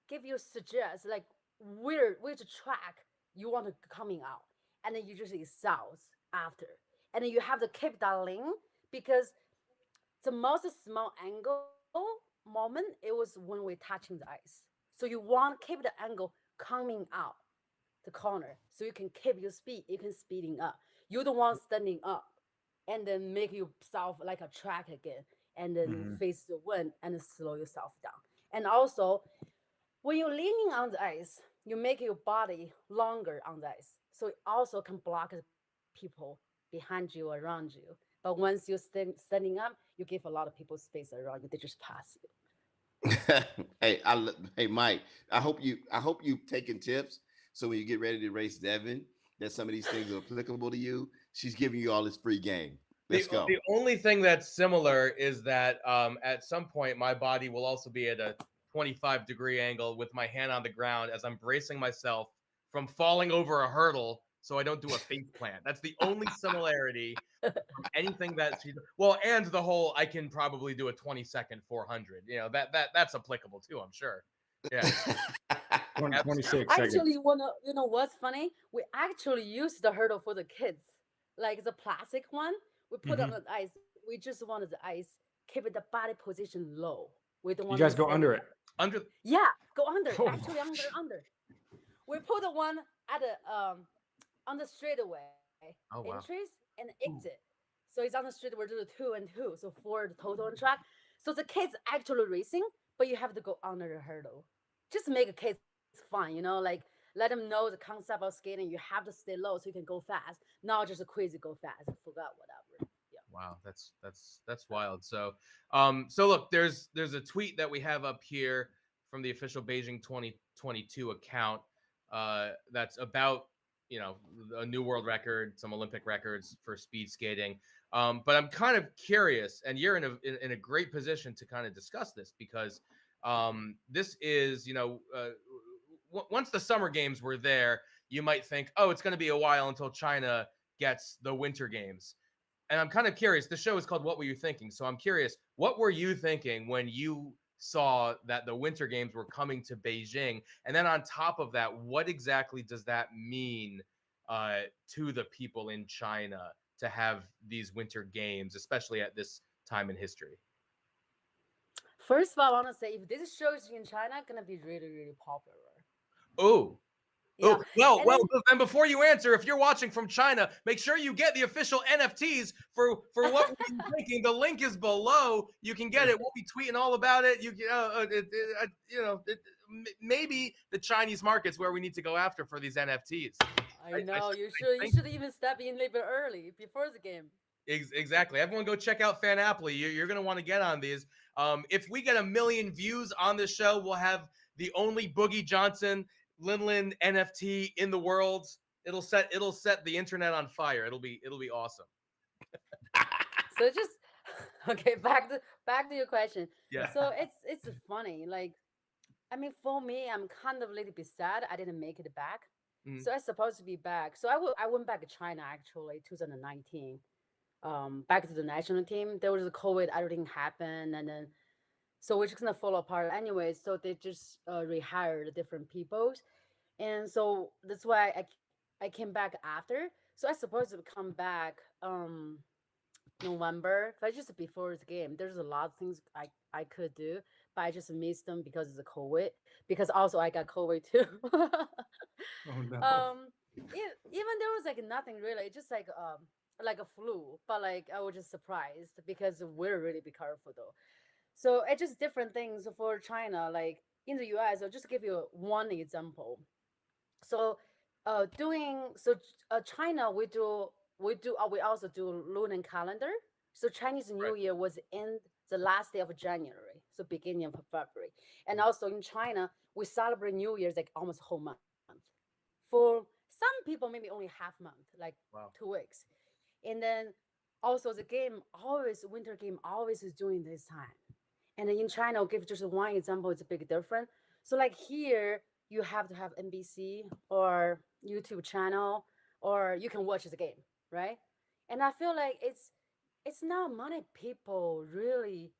give you suggest like which track you want to coming out. And then you just exhaust after. And then you have to keep that lane because the most small angle moment it was when we're touching the ice. So you want to keep the angle coming out the corner so you can keep your speed, you can speeding up. You don't want standing up and then make yourself like a track again and then Hmm. face the wind and slow yourself down. And also when you're leaning on the ice, you make your body longer on the ice. So it also can block the people behind you, around you. But once you're standing up, you give a lot of people space around you. They just pass you. Hey Mike, I hope you taking tips so when you get ready to race Devin, that some of these things are applicable to you. She's giving you all this free game. Let's go. The only thing that's similar is that at some point my body will also be at a 25-degree angle with my hand on the ground as I'm bracing myself from falling over a hurdle so I don't do a face plant. That's the only similarity from anything that she. Well, and the whole I can probably do a 20-second 400. That's applicable too. I'm sure. Yeah. 26 Actually, seconds. you know what's funny? We actually use the hurdle for the kids, like the plastic one. We put on Mhm. the ice. We just wanted the ice, keep the body position low. We don't You want guys them go under standing it. up. Under. Yeah, go under. Oh Actually, my under. We put the one at the on the straightaway Oh wow. entries and exit. So it's on the street. We're doing 2 and 2, so 4 total on track. So the kids actually racing, but you have to go under the hurdle. Just make the kids fun, like let them know the concept of skating. You have to stay low so you can go fast. Not just a crazy go fast. I forgot whatever. Yeah. Wow, that's wild. So look, there's a tweet that we have up here from the official Beijing 2022 account that's about a new world record, some Olympic records for speed skating. But I'm kind of curious, and you're in a great position to kind of discuss this because this is once the summer games were there, you might think, oh, it's going to be a while until China gets the winter games. And I'm kind of curious. The show is called What Were You Thinking? So I'm curious, what were you thinking when you saw that the Winter Games were coming to Beijing? And then on top of that, what exactly does that mean to the people in China to have these Winter Games, especially at this time in history? First of all, I want to say if this show is in China, gonna be really, really popular. Oh, Yeah, well, and then and before you answer, if you're watching from China, make sure you get the official NFTs for what we're thinking. The link is below. You can get it. We'll be tweeting all about it. Maybe the Chinese market's where we need to go after for these NFTs. I know you I should think even step in a little bit early before the game. exactly. Everyone go check out Fanaply. You're gonna want to get on these. If we get 1 million views on this show, we'll have the only Boogie Johnson LinLin NFT in the world. It'll set the internet on fire. It'll be awesome. So just okay, back to your question. Yeah. So it's funny. Like, I mean, for me, I'm kind of a little bit sad I didn't make it back. Mhm. So I supposed to be back. So I went back to China actually 2019. Back to the national team. There was a COVID, everything happened, and then so we're just gonna fall apart anyway. So they just rehired different peoples, and so that's why I came back after. So I supposed to come back November, but just before the game. There's a lot of things I could do, but I just missed them because of the COVID. Because also I got COVID too. Oh no. Even there was like nothing really, just like a flu, but like I was just surprised because we're really be careful though. So it's just different things for China. Like in the US, I'll just give you one example. So China we also do lunar calendar. So Chinese New Right. Year was in the last day of January, so beginning of February. And also in China, we celebrate New Year's like almost whole month. For some people, maybe only half month, like Wow. 2 weeks. And then also the game always winter game always is during this time. And in China, I'll give just one example, it's a big difference. So like here, you have to have NBC or YouTube channel, or you can watch the game, right? And I feel like it's not many people really.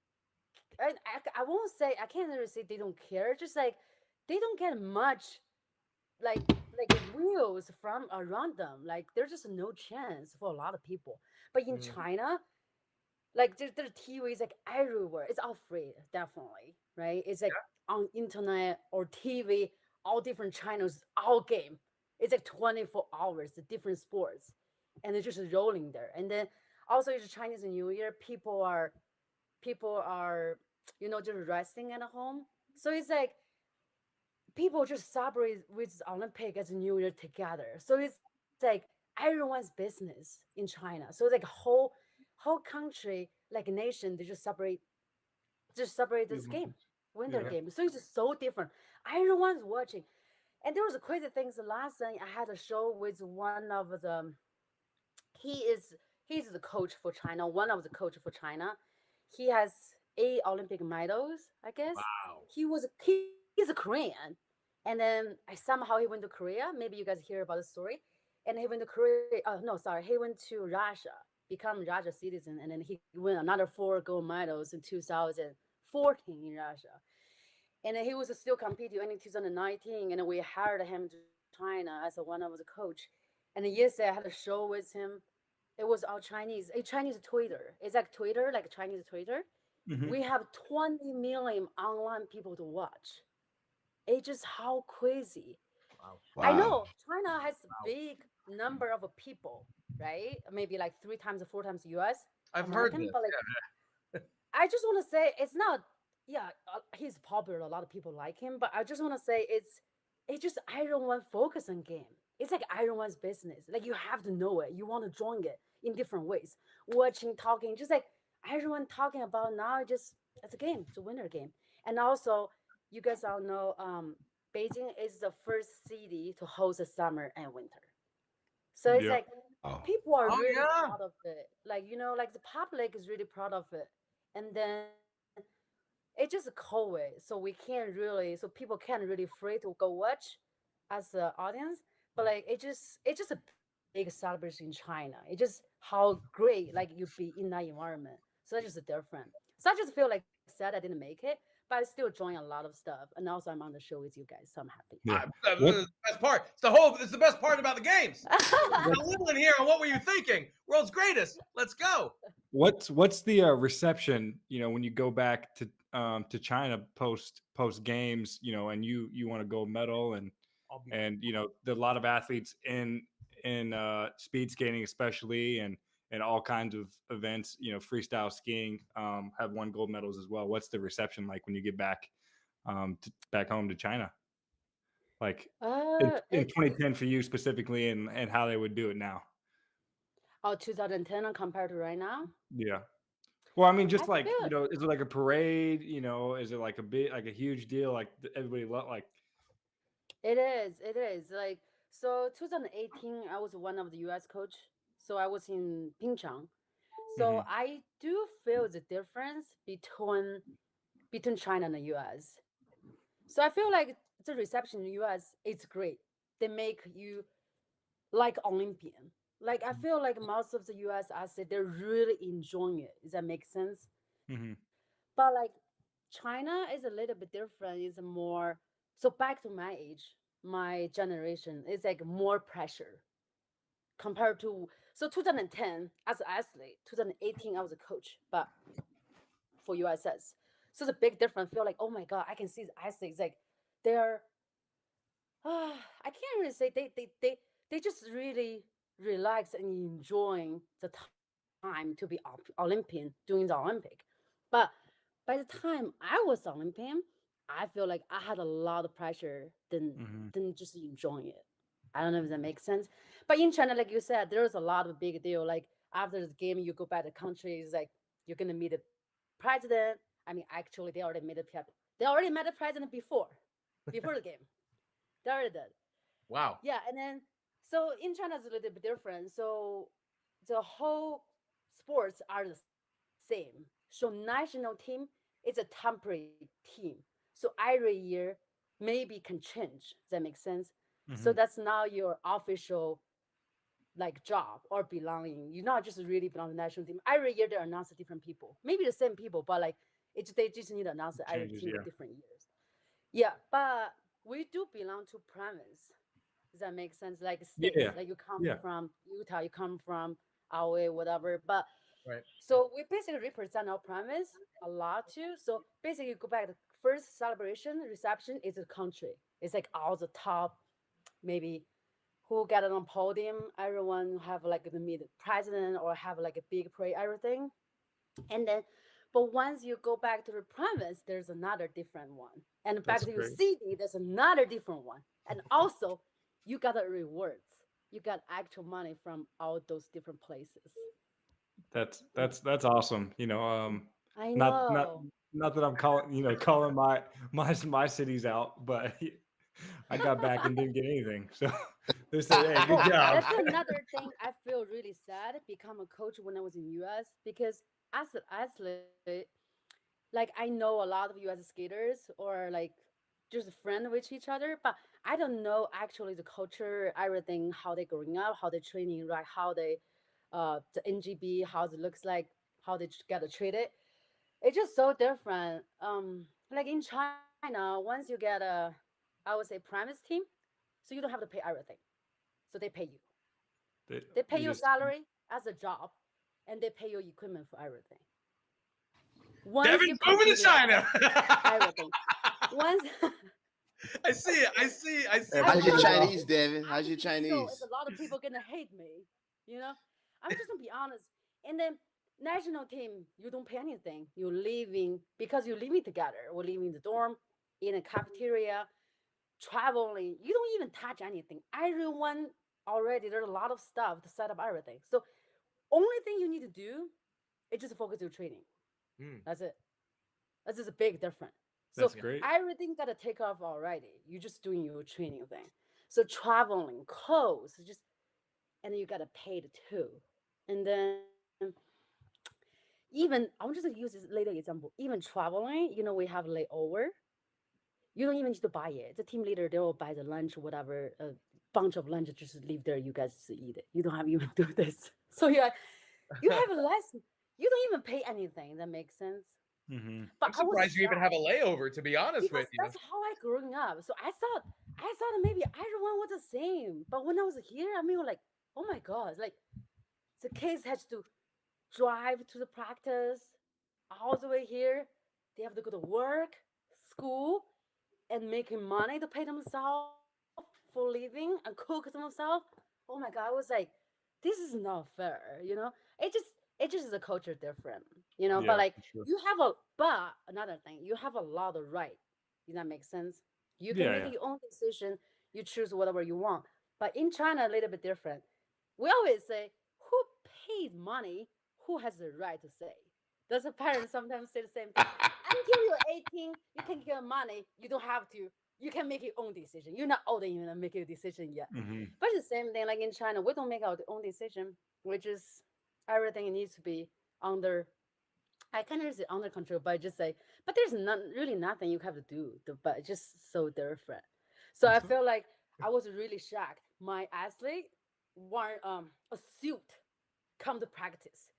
I won't say I can't really say they don't care. Just like they don't get much like wheels from around them. Like there's just no chance for a lot of people. But in Mm. China, like there's TVs like everywhere. It's all free, definitely, right? It's like on internet or TV, all different channels, all game. It's like 24 hours, the different sports, and it's just rolling there. And then also it's Chinese New Year. People are just resting at home. So it's like people just celebrate with Olympic as a New Year together. So it's like everyone's business in China. So it's like whole country, like a nation, they just celebrate this Mhm. game, winter Yeah. game. So it's just so different. Everyone's watching. And there was a crazy things. The last thing I had a show with one of the he is he's the coach for China, one of the coach for China. He has 8 Olympic medals, I guess. Wow. He's a Korean. And then somehow he went to Korea. Maybe you guys hear about the story. and he went to Korea. Oh no, sorry, he went to Russia, become Russia citizen, and then he won another 4 gold medals in 2014 in Russia. And then he was still competing in 2019, and we hired him to China as one of the coach. And yesterday I had a show with him. It was all Chinese, a Chinese Twitter. It's like Twitter, like Chinese Twitter. Mhm. We have 20 million online people to watch. It's just how crazy. Wow. I Wow. know China has a Wow. big number of people, right? Maybe like 3 times or 4 times US I've heard American, this. but like I just want to say it's not. Yeah, he's popular. A lot of people like him, but I just want to say it's just Iron One focus on game. It's like Iron One's business. Like you have to know it. You want to join it in different ways. Watching, talking, just like Iron One talking about now. Just it's a game. It's a winner game. And also, you guys all know, Beijing is the first city to host a summer and winter. So it's Yep. like Oh, people are Oh really yeah. proud of it. Like like the public is really proud of it. And then it's just a cold way, so we can't really, so people can't really free to go watch as the audience. But like it's just a big celebration in China. It's just how great like you be in that environment. So that's just different. So I just feel like sad I didn't make it, but I still join a lot of stuff. And also I'm on the show with you guys, so I'm happy. Yeah. That's What the best part. It's the best part about the games. what Living here, and what were you thinking? World's greatest. Let's go. what's the reception, when you go back to China post games, and you want a gold medal, I'll be and a lot of athletes in speed skating especially, and all kinds of events, freestyle skiing, have won gold medals as well. What's the reception like when you get back back home to China, like in It's 2010 for you specifically, and how they would do it now? 2010 compared to right now. Yeah. Well, I mean, I just like, feel is it like a parade? Is it like a huge deal? Like everybody like, it is. It is like so. 2018, I was one of the U.S. coach, so I was in Pyeongchang. So Mhm. I do feel the difference between China and the U.S. So I feel like the reception in the U.S. it's great. They make you like Olympian. Like I feel like most of the U.S. said they're really enjoying it. Does that make sense? Mhm. But like China is a little bit different. It's more so back to my age, my generation. It's like more pressure compared to 2010 as an athlete, 2018 I was a coach, but for USS. So it's a big difference. Feel like, oh my god, I can see the athletes like they're I can't really say they just really relax and enjoying the time to be Olympian doing the Olympic. But by the time I was Olympian, I feel like I had a lot of pressure Mhm. than just enjoying it. I don't know if that makes sense. But in China, like you said, there's a lot of big deal. Like after the game, you go back to country, it's like you're gonna meet the president. I mean, actually, they already met the president before the game. They already did. wow. Yeah, and then so in China it's a little bit different. So the whole sports are the same. So national team is a temporary team. So every year maybe can change. Does that make sense? So Mhm. that's now your official like job or belonging. You're not just really belong to the national team. Every year they announce different people. Maybe the same people, but like they just need to announce every Changes, team yeah. with different years. Yeah, but we do belong to province. Does that make sense? Like states, Yeah. like you come Yeah. from Utah, you come from Iowa, whatever. But Right. so we basically represent our province a lot too. So basically, you go back. The first celebration reception is a country. It's like all the top, maybe who get on podium. Everyone have like the meet the president or have like a big parade, everything. And then, but once you go back to the province, there's another different one. And back That's to your great. city, there's another different one. And also, you got the rewards. You got actual money from all those different places. That's awesome. I Not know. not that I'm calling my cities out, but I got back and didn't get anything. So they said, "Hey, good Oh, job." that's another thing I feel really sad become a coach when I was in US because as an athlete, like I know a lot of US skaters or like just friend with each other. But I don't know actually the culture, everything, how they growing up, how they training, right? How they, the NGB, how it looks like, how they get treated. It's just so different. Like in China, once you get a, I would say, premise team, so you don't have to pay everything. So they pay you. They pay You you a just salary as a job, and they pay you equipment for everything. Once you Devin's moving to completed China. everything, once I see it. I see. I see. Yeah, I How's pick your it know up. Chinese, Devin? I How's your think so. It's Chinese? a lot of people gonna hate me, you know. I'm just gonna be honest. And then national team, you don't pay anything. You're living because you're living together. We're living in the dorm, in a cafeteria, traveling. You don't even touch anything. Everyone already there's a lot of stuff to set up everything. So only thing you need to do is just focus your training. Hmm. That's it. That's just a big difference. So That's great. everything got to take off already. You're just doing your training thing. So traveling, clothes, just and then you got to pay the too. And then even I'm just gonna use this later example. Even traveling, we have layover. You don't even need to buy it. The team leader they will buy the lunch, whatever, a bunch of lunch, just leave there. You guys to eat it. You don't have even do this. So you have less. You don't even pay anything. That makes sense. Mm-hmm. But I'm I was surprised you even have shocked a layover, to be honest because with you. that's how I growing up. So I thought maybe everyone was the same. But when I was here, I mean, like, oh my god, like the kids had to drive to the practice all the way here. They have to go to work, school, and making money to pay themselves for living and cook themselves. Oh my god, I was like, this is not fair. It just is a culture different. But Yeah, like for sure. but another thing, you have a lot of right. Does that make sense? You can Yeah, make yeah. your own decision. You choose whatever you want. But in China, a little bit different. We always say, who paid money? Who has the right to say? Does a parent sometimes say the same thing? Until you're 18, you can get money. You don't have to. You can make your own decision. You're not old enough to make your decision yet. Mm-hmm. But it's the same thing like in China. We don't make our own decision, which is everything needs to be under. I can't really say under control, but I just say, but there's not really nothing you have to do. But it's just so different. So I feel like I was really shocked. My athlete wore a suit come to practice,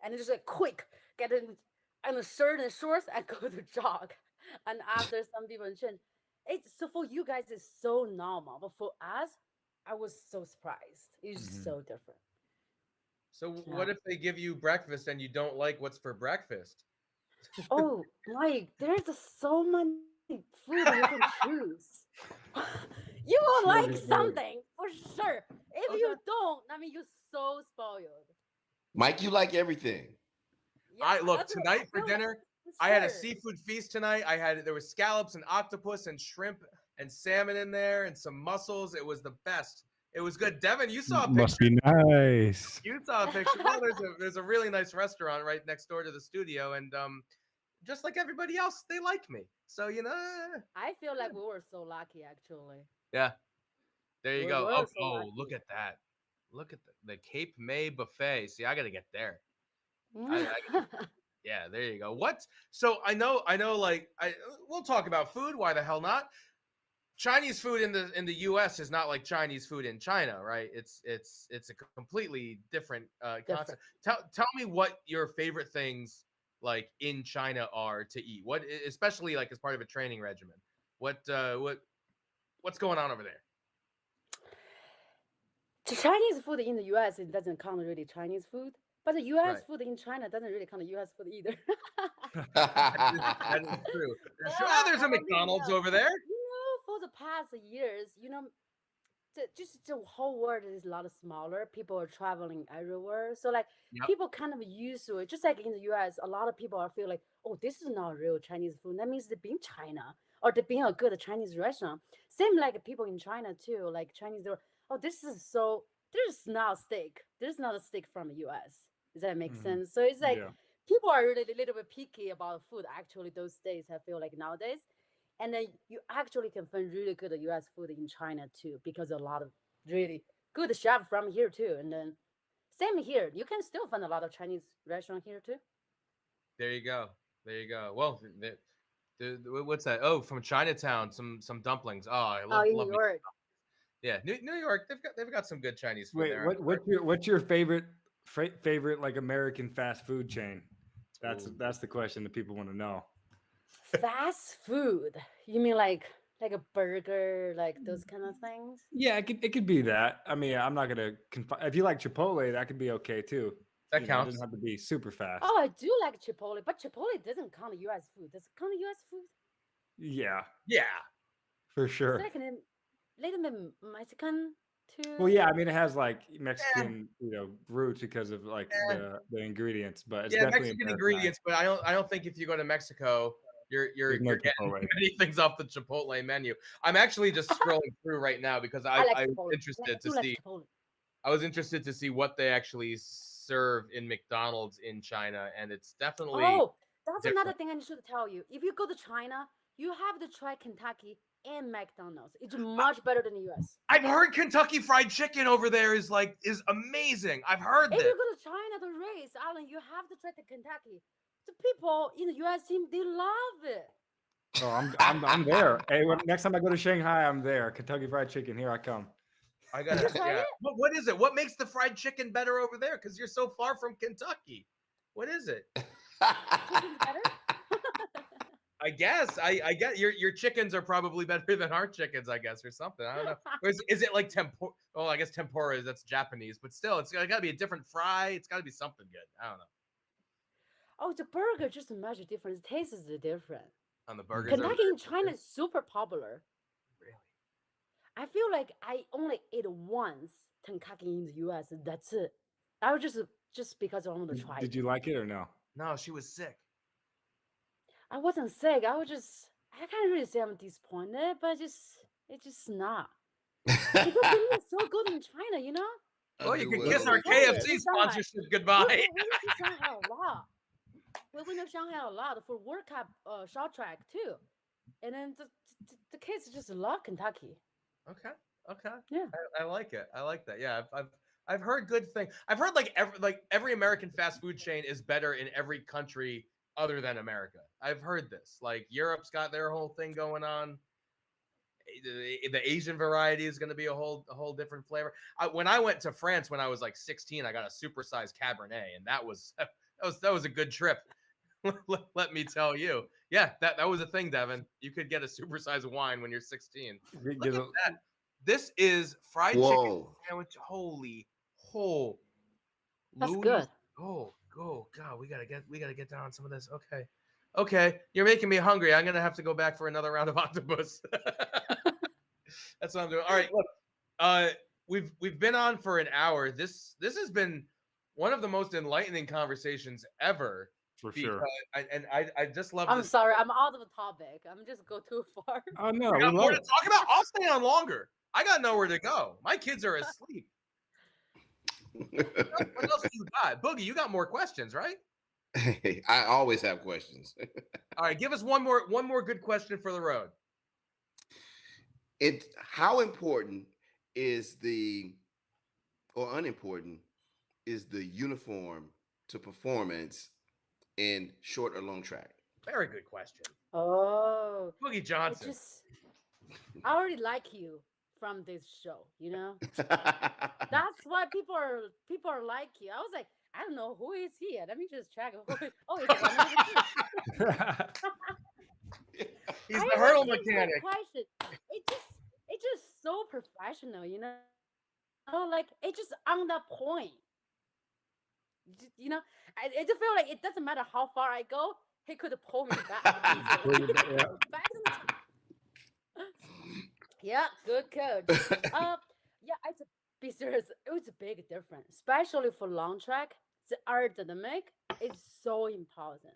and it's just like quick get in a shirt and shorts and go to jog. And after some people change, it's so for you guys it's so normal, but for us, I was so surprised. It's just Mm-hmm. so different. So Yeah. what if they give you breakfast and you don't like what's for breakfast? Oh, Mike, there's so many food you can choose. You will like Smorgasbord. something for sure. If you Okay. don't, I mean, you're so spoiled. Mike, you like everything. Yeah, I look that's what tonight I for feel like. dinner. For I had a sure. seafood feast tonight. There was scallops and octopus and shrimp and salmon in there and some mussels. It was the best. It was good. Devin, you saw a Must picture. be nice. You saw a picture. Well, there's a really nice restaurant right next door to the studio, and just like everybody else, they like me. So I feel like we were so lucky, actually. yeah. There you We go. were so Oh, look lucky. at that. Look at the Cape May buffet. See, I got to get there. I Yeah, there you go. What? So I know. Like, we'll talk about food. Why the hell not? Chinese food in the U.S. is not like Chinese food in China, right? It's a completely different concept. Different. Tell me what your favorite things like in China are to eat. What, especially like as part of a training regimen. What's going on over there? The Chinese food in the US it doesn't count really Chinese food, but the US Right. food in China doesn't really count US food either. That is true. There's, Yeah, there's a I mean, McDonald's yeah. over there. For the past years, just the whole world is a lot smaller. People are traveling everywhere, so like Yep. people kind of used to it. Just like in the US, a lot of people are feel like, oh, this is not real Chinese food. That means they've been China or they've been a good Chinese restaurant. Same like people in China too, like Chinese. They're oh, this is so. There's not steak. There's not a steak from the US. Does that make Mm-hmm. sense? So it's like Yeah. people are really a little bit picky about food. Actually, those days I feel like nowadays. And then you actually can find really good US food in China too, because a lot of really good chef from here too. And then same here, you can still find a lot of Chinese restaurant here too. There you go. There you go. Well, What's that? Oh, from Chinatown, some dumplings. Oh, I Oh, in New love me. York. Yeah, New York. They've got some good Chinese food Wait, there. what's your favorite like American fast food chain? Ooh. That's the question that people want to know. Fast food. You mean like a burger, like those kind of things? Yeah, it could be that. I mean, I'm not gonna if you like Chipotle, that could be okay too. That It counts. doesn't have to be super fast. Oh, I do like Chipotle, but Chipotle doesn't count U.S. food. Does it count U.S. food? Yeah, Yeah. for Is sure. it like a little bit Mexican too? Well, yeah, I mean, it has like Mexican, roots because of like the ingredients, but it's definitely Mexican Americanized. ingredients, but I don't think if you go to Mexico, you're There's no getting Chipotle. many things off the Chipotle menu. I'm actually just scrolling through right now because I like I was Chipotle. interested I to do like see Chipotle. I was interested to see what they actually serve in McDonald's in China, and it's definitely Oh, that's different. another thing I should tell you. If you go to China, you have to try Kentucky and McDonald's. It's much better than the U.S. I've heard Kentucky Fried Chicken over there is amazing. I've heard If this. you go to China to race, Alan, you have to try the Kentucky. The people in the U.S. team, they love it. Oh, I'm there. Hey, next time I go to Shanghai, I'm there. Kentucky Fried Chicken, here I come. I gotta. You tried it? What is it? What makes the fried chicken better over there? Because you're so far from Kentucky. What is it? Chicken's better? I guess I get your chickens are probably better than our chickens, I guess, or something. I don't know. Or is it like tempura? Oh, I guess tempura that's Japanese, but still, it's got to be a different fry. It's got to be something good. I don't know. Oh, the burger just a major difference. Taste is different. On the burgers, Kentucky in China is super popular. really. I feel like I only ate once Kentucky in the U.S. That's it. I was just because I wanted to try Did it. you like it or no? No, she was sick. I wasn't sick. I can't really say I'm disappointed, but it's just not. Because the meat is so good in China, you know? Well, you can Underwhelmed. kiss our Shanghai. KFC Shanghai. sponsorship goodbye. We went to Shanghai a lot. We went to Shanghai a lot for World Cup short track too. And then the kids just love Kentucky. Okay. Yeah. I like it. I like that. Yeah, I've heard good things. I've heard every American fast food chain is better in every country other than America. I've heard this. Like Europe's got their whole thing going on. The Asian variety is going to be a whole different flavor. When I went to France when I was like 16, I got a supersized Cabernet, and that was a good trip. Let me tell you. Yeah, that was a thing, Devon. You could get a supersized wine when you're 16. Look at that. This is fried chicken sandwich. Holy. That's good. Oh, God, we gotta get down on some of this. Okay, you're making me hungry. I'm gonna have to go back for another round of octopus. That's what I'm doing. All right, look, we've been on for an hour. This has been one of the most enlightening conversations ever. For sure. I just love. I'm sorry, I'm out of the topic. I'm just go too far. Oh no, We we got more love to it. talk about. I'll stay on longer. I got nowhere to go. My kids are asleep. What else do you got? Boogie, you got more questions, right? Hey, I always have questions. All right, give us one more good question for the road. How important is or unimportant is the uniform to performance in short or long track? Very good question. Oh, Boogie Johnson. I already like you from this show, you know? That's why people are like you. I was like, I don't know, who is he? Let me just check. Oh, it's one of the kids. He's the hurdle mechanic. Question. It's just so professional, you know? Like it's just on that point. You know, I just feel like it doesn't matter how far I go, he could pull me back. Back in the time. Yeah, good coach. Yeah, it's be serious. It was a big difference, especially for long track. The aerodynamic is so important.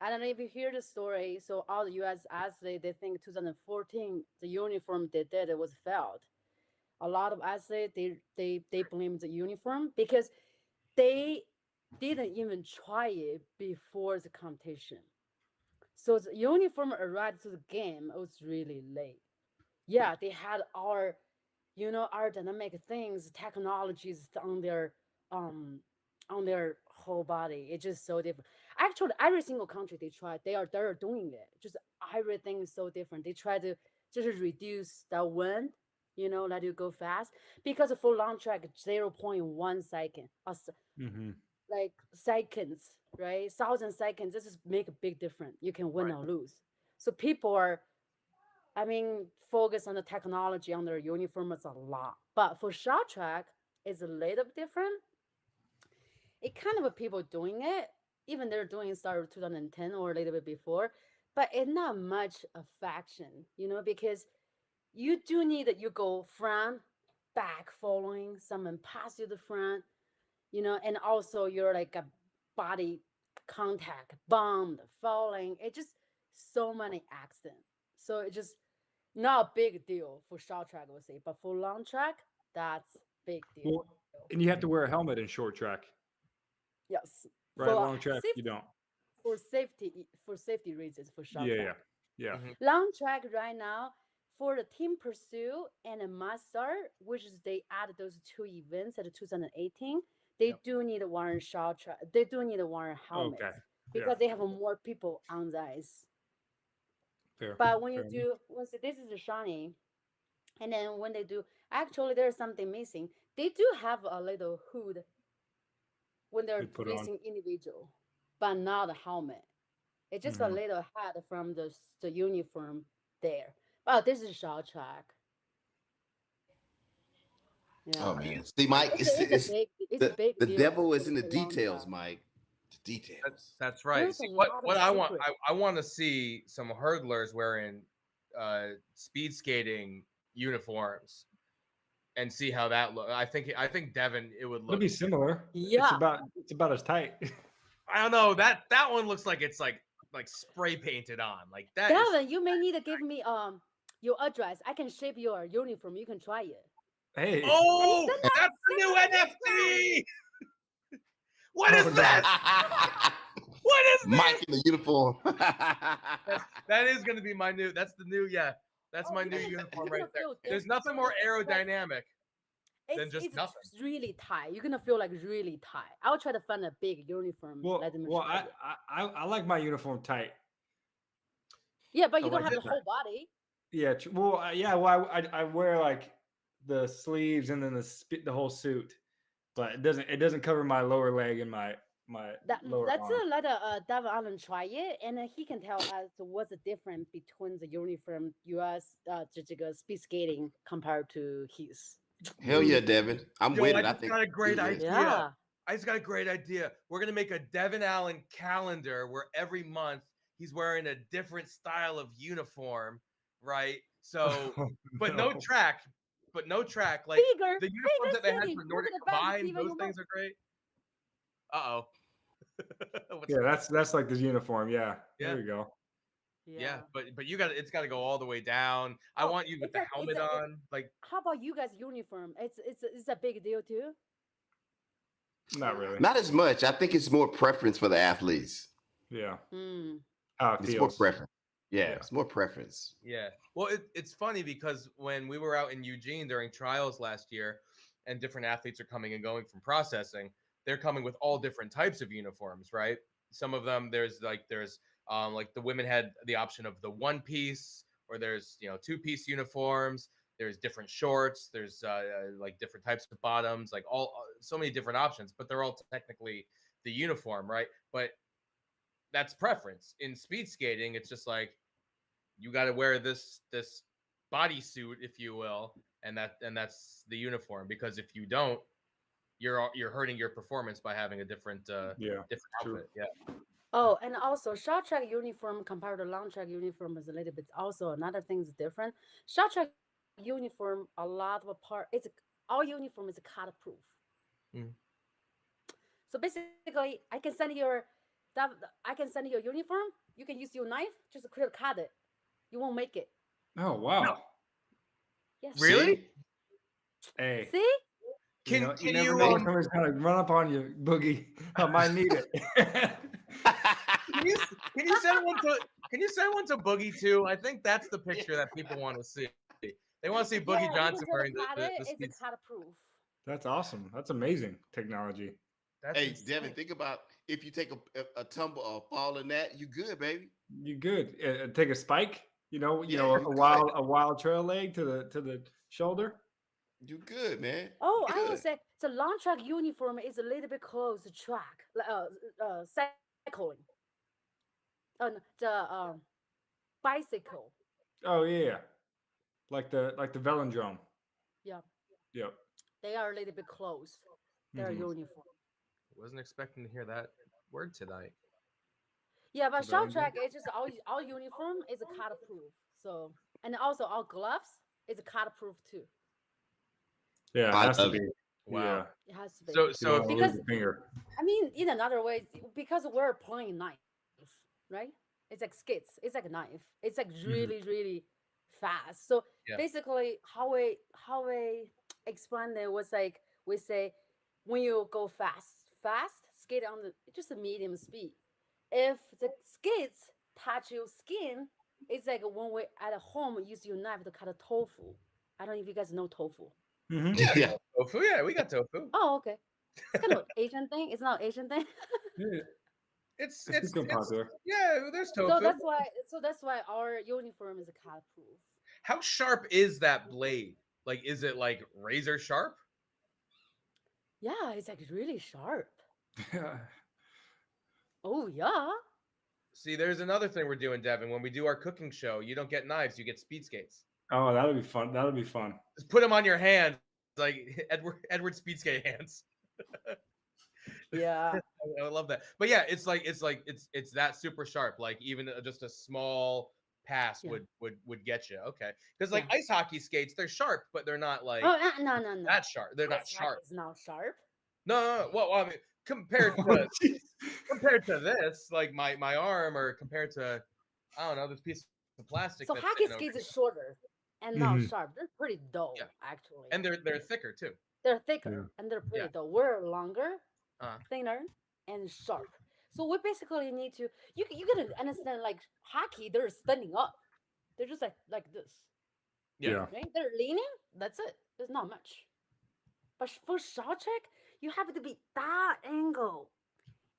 I don't know if you hear the story. So all the U.S. athletes, they think 2014 the uniform they did it was failed. A lot of athletes they blame the uniform because they didn't even try it before the competition. So the uniform arrived to the game. It was really late. Yeah, they had our dynamic things, technologies um on their whole body. It's just so different. Actually, every single country they're doing it. Just everything is so different. They try to just reduce the wind, let you go fast. Because for long track, 0.1 second, like seconds, right? 1,000 seconds. This is make a big difference. You can win or lose. So people are, focus on the technology on their uniform is a lot. But for short track, it's a little bit different. It kind of people doing it, even they're doing it started 2010 or a little bit before, but it's not much affection, because you do need that you go front, back, following someone pass you the front, and also you're like a body contact, bumped, falling. It just so many accidents. So it just not a big deal for short track, I would say, but for long track, that's big deal. Well, and you have to wear a helmet in short track, Yes. right? For Long track, safety, you don't. for safety reasons for short Yeah, track. yeah. Mhm. Long track right now for the team pursuit and a master, which is they added those two events at 2018. They Yep. do need to wear short track. They do need to wear helmets Okay. because they have more people on the ice. Fair. But when you fair do, once this is a shiny, and then when they do, actually there's something missing. They do have a little hood when they're They put on. facing individual, but not a helmet. It's just a Mhm. little hat from the uniform there. But this is short track. Yeah. Oh man, see, Mike, It's a big the deal devil is in the for long details, track. Mike. The details. That's right. There's See, a what lot what of I want, secret. I want to see some hurdlers wearing speed skating uniforms and see how that look. I think Devon, it would It'll look. be similar. Yeah. It's about as tight. I don't know, that one looks like it's like spray painted on, like that is. Devin, you may need to give me your address. I can shape your uniform. You can try it. Hey. Oh, And send that's the new NFT. What is Oh, no. that? What is Mike this? in the uniform. That is going to be my new. That's the new. Yeah, that's my you're new gonna- uniform you're right gonna there. feel There's different. nothing So more it's like- aerodynamic than just it's nothing. really tight. You're gonna feel like really tight. I'll try to find a big uniform. Let them Well, try it. I like my uniform tight. Yeah, but I you don't like have it the whole body. Yeah. Yeah. Well, I wear like the sleeves and then the whole suit, but it doesn't cover my lower leg and my lower Let's arm. let Devon Allen try it, and then he can tell us what's the difference between the uniform U.S. 这个 speed skating compared to his. Hell yeah, Devin. I'm Yo, with I it. I just think got a great yeah. idea. Yeah. I just got a great idea. We're gonna make a Devon Allen calendar where every month he's wearing a different style of uniform, right? So, but no track, Like Figure the uniforms that they had skating. for Look Nordic at the back Combined, TV those you things are great. Uh-oh. Yeah, that's like the uniform. Yeah. Yeah. There you go. Yeah, but it's got to go all the way down. I want you with it's the a- helmet it's a- on. Like, How about you guys' uniform? It's a big deal too. Not really. Not as much. I think it's more preference for the athletes. Yeah. Hmm. How it It's more feels. preference. Yeah, Yeah. it's more preference. yeah. Well, it's funny because when we were out in Eugene during trials last year, and different athletes are coming and going from processing, they're coming with all different types of uniforms, right? Some of them there's like the women had the option of the one piece, or there's 2-piece uniforms. There's different shorts. There's like different types of bottoms, like so many different options, but they're all technically the uniform, right? But that's preference. In speed skating, it's just like you got to wear this bodysuit, if you will, and that's the uniform. Because if you don't, you're hurting your performance by having a different Yeah. different True. outfit. Yeah. Oh, and also short track uniform compared to long track uniform is a little bit also another thing is different. Short track uniform, a lot of part our uniform is cut proof. Mm. So basically, I can send you your uniform. You can use your knife, just cut it. You won't make it. Oh wow. Yes. Really? See? Hey. See? Can you never you know when somebody's gonna run up on you, Boogie. I might need it. can you send one to Boogie too? I think that's the picture that people want to see. They want to see Boogie Yeah, Johnson you can wearing cut the it. speed. It's cut proof. That's awesome. That's amazing technology. That's Hey, insane. Devin, think about if you take a tumble or fall in that, you good, baby. You good? Take a spike. Yeah, a you good. wild trail leg to the shoulder. You good, man. Oh, You I will good. say the long track uniform is a little bit close to track, cycling. No, the bicycle. Oh yeah, like the velodrome. Yeah, Yep. they are a little bit close. Their Mhm. uniform. Wasn't expecting to hear that word tonight. Yeah, but short Velodrome. track it's just all uniform is a cut proof. So and also all gloves is a cut proof too. Yeah, it I has to love be. it. Wow. It has to be. So You so don't if wanna you, lose a finger. I mean, in another way, because we're playing knife, right? It's like skates. It's like a knife. It's like really, really fast. So Yeah. basically, how we explain it was like we say when you go fast, skate on the just a medium speed. If the skates touch your skin, it's like when we at home use your knife to cut a tofu. I don't know if you guys know tofu. Mhm. Yeah. tofu, yeah, we got tofu. Oh, okay. It's kind of an Asian thing. It's not an Asian thing. Yeah, It's it's become popular. yeah, there's tofu. So that's why our uniform is a cut proof. How sharp is that blade? Like, is it like razor sharp? Yeah, it's like really sharp. Yeah. Oh yeah. See, there's another thing we're doing, Devin. When we do our cooking show, you don't get knives, you get speed skates. Oh, that'll be fun. That'll be fun. Just put them on your hands, like Edward speed skate hands. Yeah. I love that. But yeah, it's that super sharp. Like even just a small pass Yeah. would get you. Okay, because like Yeah. ice hockey skates, they're sharp, but they're not like Oh no. that sharp. They're not Ice hockey sharp. is not sharp. No. Well, I mean, compared Oh, to jeez. compared to this, like my arm, or compared to I don't know this piece of plastic. So that's hockey sitting over skates here. is shorter and not Mhm. sharp. They're pretty dull, Yeah. actually. And they're thicker too. They're thicker and they're pretty Yeah. dull. We're longer, Uh, thinner, and sharp. So we basically need to you gotta understand like hockey, they're standing up. They're just like this. yeah. Right? They're leaning, that's it. There's not much. But for short track, you have to be that angle.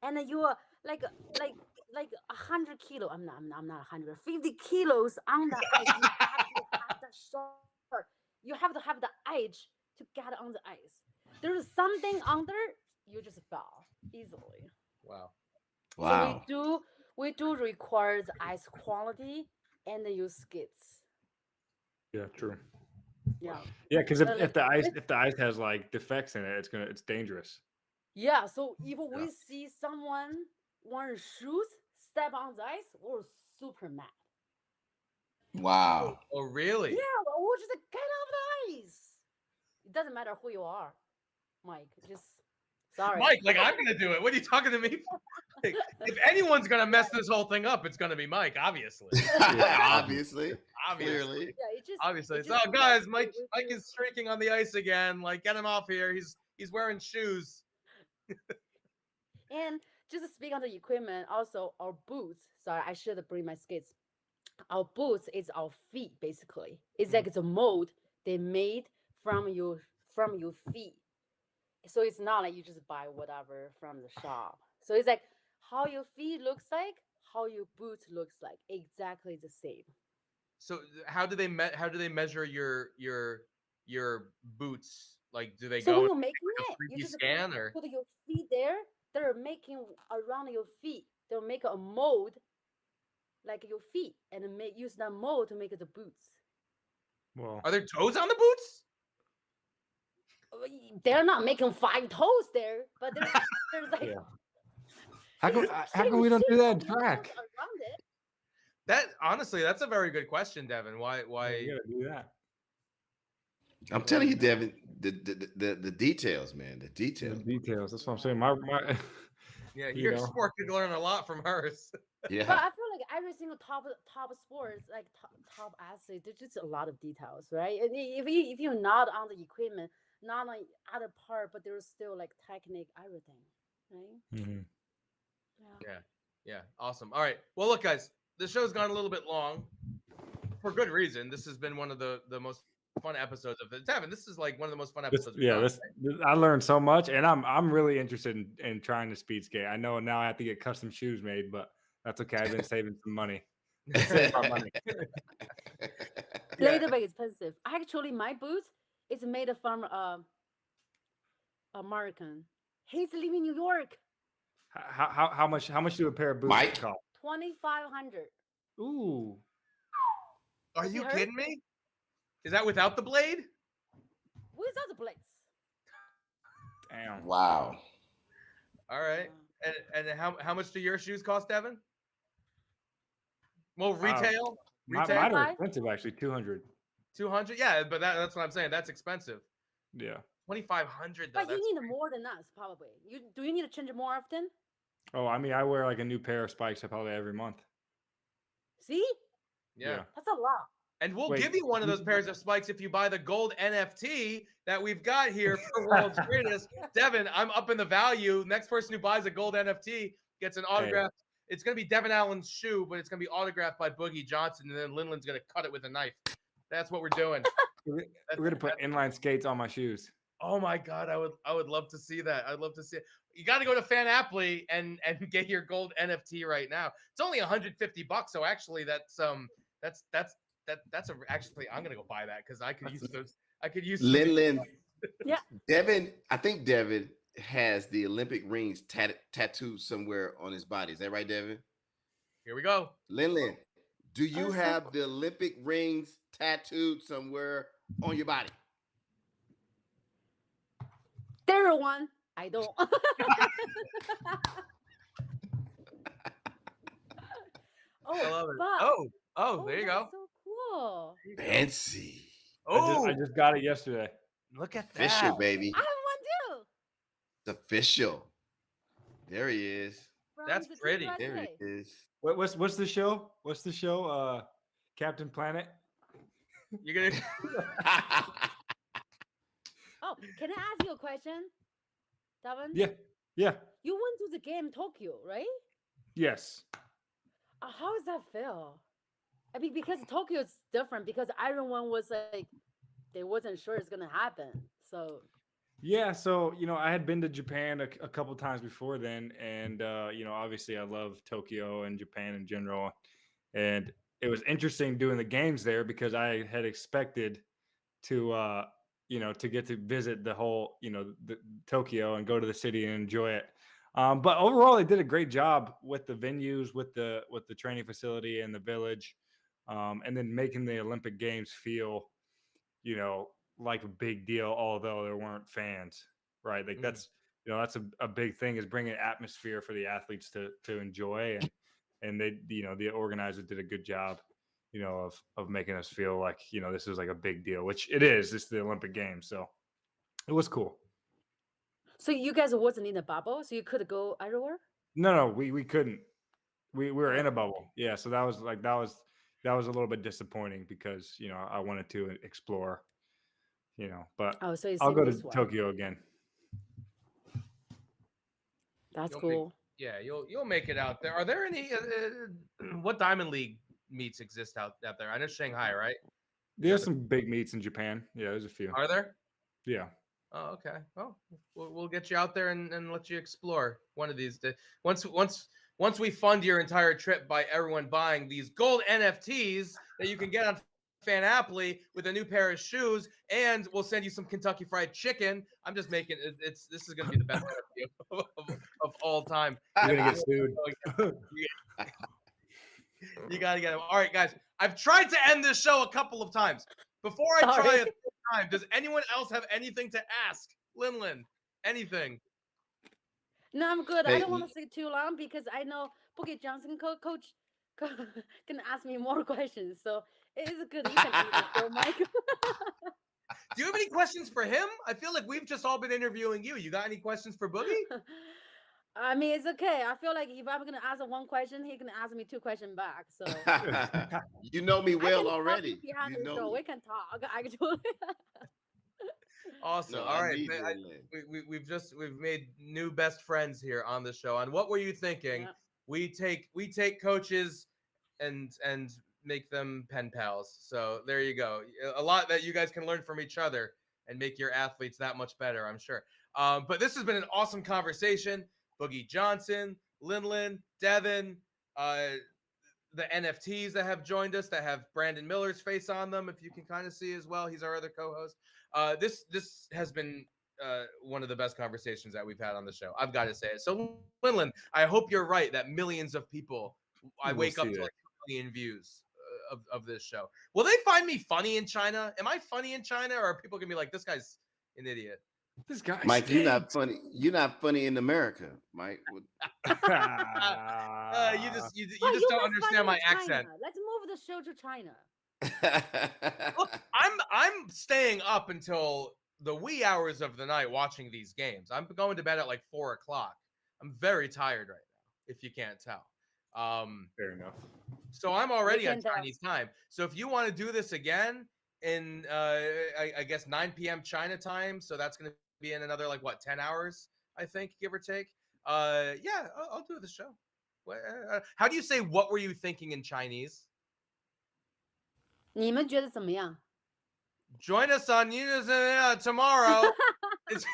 And then you are like 100 kilo. I'm not 100, 50 kilos on the ice. You have to have the short. You have to have the edge to get on the ice. There's something under, you just fall easily. Wow. Wow. So we do require the ice quality and use skates. Yeah, true. Yeah. Yeah, because So, if the ice has like defects in it, it's dangerous. Yeah, so if we see someone wearing shoes step on the ice, we're super mad. Wow. Oh really? Yeah, we're just like, get off the ice. It doesn't matter who you are, Mike. Just sorry. Mike, like I'm gonna do it. What are you talking to me for? Like, if anyone's gonna mess this whole thing up, it's gonna be Mike, obviously. Obviously. Obviously. Yeah, it just Obviously. it So just guys, we- Mike we do- is streaking on the ice again. Like, get him off here. He's wearing shoes. And just to speak on the equipment, also our boots. Sorry, I should bring my skates. Our boots is our feet basically. It's like the mold they made from your feet. So it's not like you just buy whatever from the shop. So it's like how your feet looks like, how your boots looks like, exactly the same. So how do they measure your boots? Like, do they So go when in you're making like a it, you 3D just scan or put your feet there. They're making around your feet. They'll make a mold like your feet and use that mold to make the boots. Well, are there toes on the boots? They're not making 5 toes there, but there's like yeah. How come we don't do that in track? around it. That honestly, that's a very good question, Devin. Why You gotta do that. I'm telling you, Devin, the details, man. The The details. details. That's what I'm saying. My yeah, you your know. sport could learn a lot from hers. But Yeah. I feel like every single top sports, like top athlete, there's just a lot of details, right? And if you're not on the equipment, not on other part, but there's still like technique, everything, right? Mhm. Yeah, awesome. All right. Well, look, guys, the show's gone a little bit long for good reason. This has been one of the most fun episodes of it. Devin, this is like one of the most fun episodes. I learned so much, and I'm really interested in trying to speed skate. I know now I have to get custom shoes made, but that's okay. I've been saving some money. Save my money. A little bit expensive. Actually, my boots is made from American. He's living in New York. How much do a pair of boots cost? $2,500. Ooh. Are you kidding me? Is that without the blade? Without the blades. Damn. Wow. All right. And how much do your shoes cost, Devin? Well, retail. Mine are expensive, actually. 200. 200. Yeah, but that's what I'm saying. That's expensive. Yeah. 2,500. But you need more than us, probably. Do you need to change it more often? Oh, I mean, I wear like a new pair of spikes probably every month. See? Yeah. That's a lot. And we'll give you one of those pairs of spikes if you buy the gold NFT that we've got here for World's Greatest. Devin, I'm up in the value. Next person who buys a gold NFT gets an autograph. Hey. It's going to be Devin Allen's shoe, but it's going to be autographed by Boogie Johnson, and then LinLin's going to cut it with a knife. That's what we're doing. We're going to put inline skates on my shoes. Oh my God, I would love to see that. I'd love to see it. You got to go to Fanaply and get your gold NFT right now. It's only $150, so actually actually I'm gonna go buy that because I could use those. I could use LinLin. Yeah. Devin, I think Devin has the Olympic rings tattooed somewhere on his body. Is that right, Devin? Here we go. LinLin, do you have the Olympic rings tattooed somewhere on your body? There one. I don't. I love it. Oh, there you go. So cool. Fancy. Oh, I just got it yesterday. Look at that. Official, baby. I have one too. It's official. There he is. That's pretty. There he is. What's the show? What's the show? Captain Planet. You're gonna. Oh, can I ask you a question, Devon? Yeah. You went to the game Tokyo, right? Yes. How does that feel? I mean, because Tokyo is different. Because everyone was like, they wasn't sure it's gonna happen. So. Yeah, so I had been to Japan a couple times before then, and obviously I love Tokyo and Japan in general, and it was interesting doing the games there because I had expected to to get to visit the whole the Tokyo and go to the city and enjoy it. But overall, they did a great job with the venues, with the training facility and the village, and then making the Olympic Games feel, like a big deal, although there weren't fans, right? Like that's a big thing, is bringing atmosphere for the athletes to enjoy, and they, the organizers did a good job, of making us feel like, this is like a big deal, which it is. It's the Olympic Games, so it was cool. So you guys wasn't in a bubble, so you could go everywhere? No, we couldn't. We were in a bubble. Yeah, so that was a little bit disappointing because I wanted to explore, but so I'll go to Tokyo again. That's cool. You'll make it out there. Are there any what Diamond League meets exist out there? I know Shanghai, right? There's some big meets in Japan. Yeah, there's a few. Are there? Yeah. Oh, okay. Well, we'll get you out there and let you explore one of these days. Once we fund your entire trip by everyone buying these gold NFTs that you can get on Fanaply with a new pair of shoes, and we'll send you some Kentucky Fried Chicken. I'm just making it. This is going to be the best of all time. You're going to get sued. You got to get them. All right, guys. I've tried to end this show a couple of times. Before I try a third time, does anyone else have anything to ask LinLin? Anything? No, I'm good. I don't want to stay too long because I know Boogie Johnson coach can ask me more questions. So it is good. You can answer, Mike. Do you have any questions for him? I feel like we've just all been interviewing you. You got any questions for Boogie? I mean, it's okay. I feel like if I'm going to answer one question, he can ask me two questions back. So you know me well already. Behind the show, we can talk. Actually. Awesome. No, all right. We've made new best friends here on the show. And what were you thinking? Yeah. We take coaches and make them pen pals. So there you go. A lot that you guys can learn from each other and make your athletes that much better, I'm sure. But this has been an awesome conversation. Boogie Johnson, LinLin, Devon, the NFTs that have joined us that have Brandon Miller's face on them, if you can kind of see as well. He's our other co-host. This has been one of the best conversations that we've had on the show. I've got to say it. So, LinLin, I hope you're right that millions of people, I wake up to like 2 million views of this show. Will they find me funny in China? Am I funny in China, or are people gonna be like, this guy's an idiot? This guy, Mike, you're not funny. You're not funny in America, Mike. You just don't understand my accent. Let's move the show to China. Look, I'm staying up until the wee hours of the night watching these games. I'm going to bed at like 4 o'clock. I'm very tired right now, if you can't tell. Fair enough. So I'm already on Chinese time. So if you want to do this again in, I guess 9 p.m. China time, so that's going to be in another 10 hours, I think, give or take. Yeah, I'll do the show. How do you say "what were you thinking" in Chinese? 你们觉得怎么样? Join us on tomorrow. It's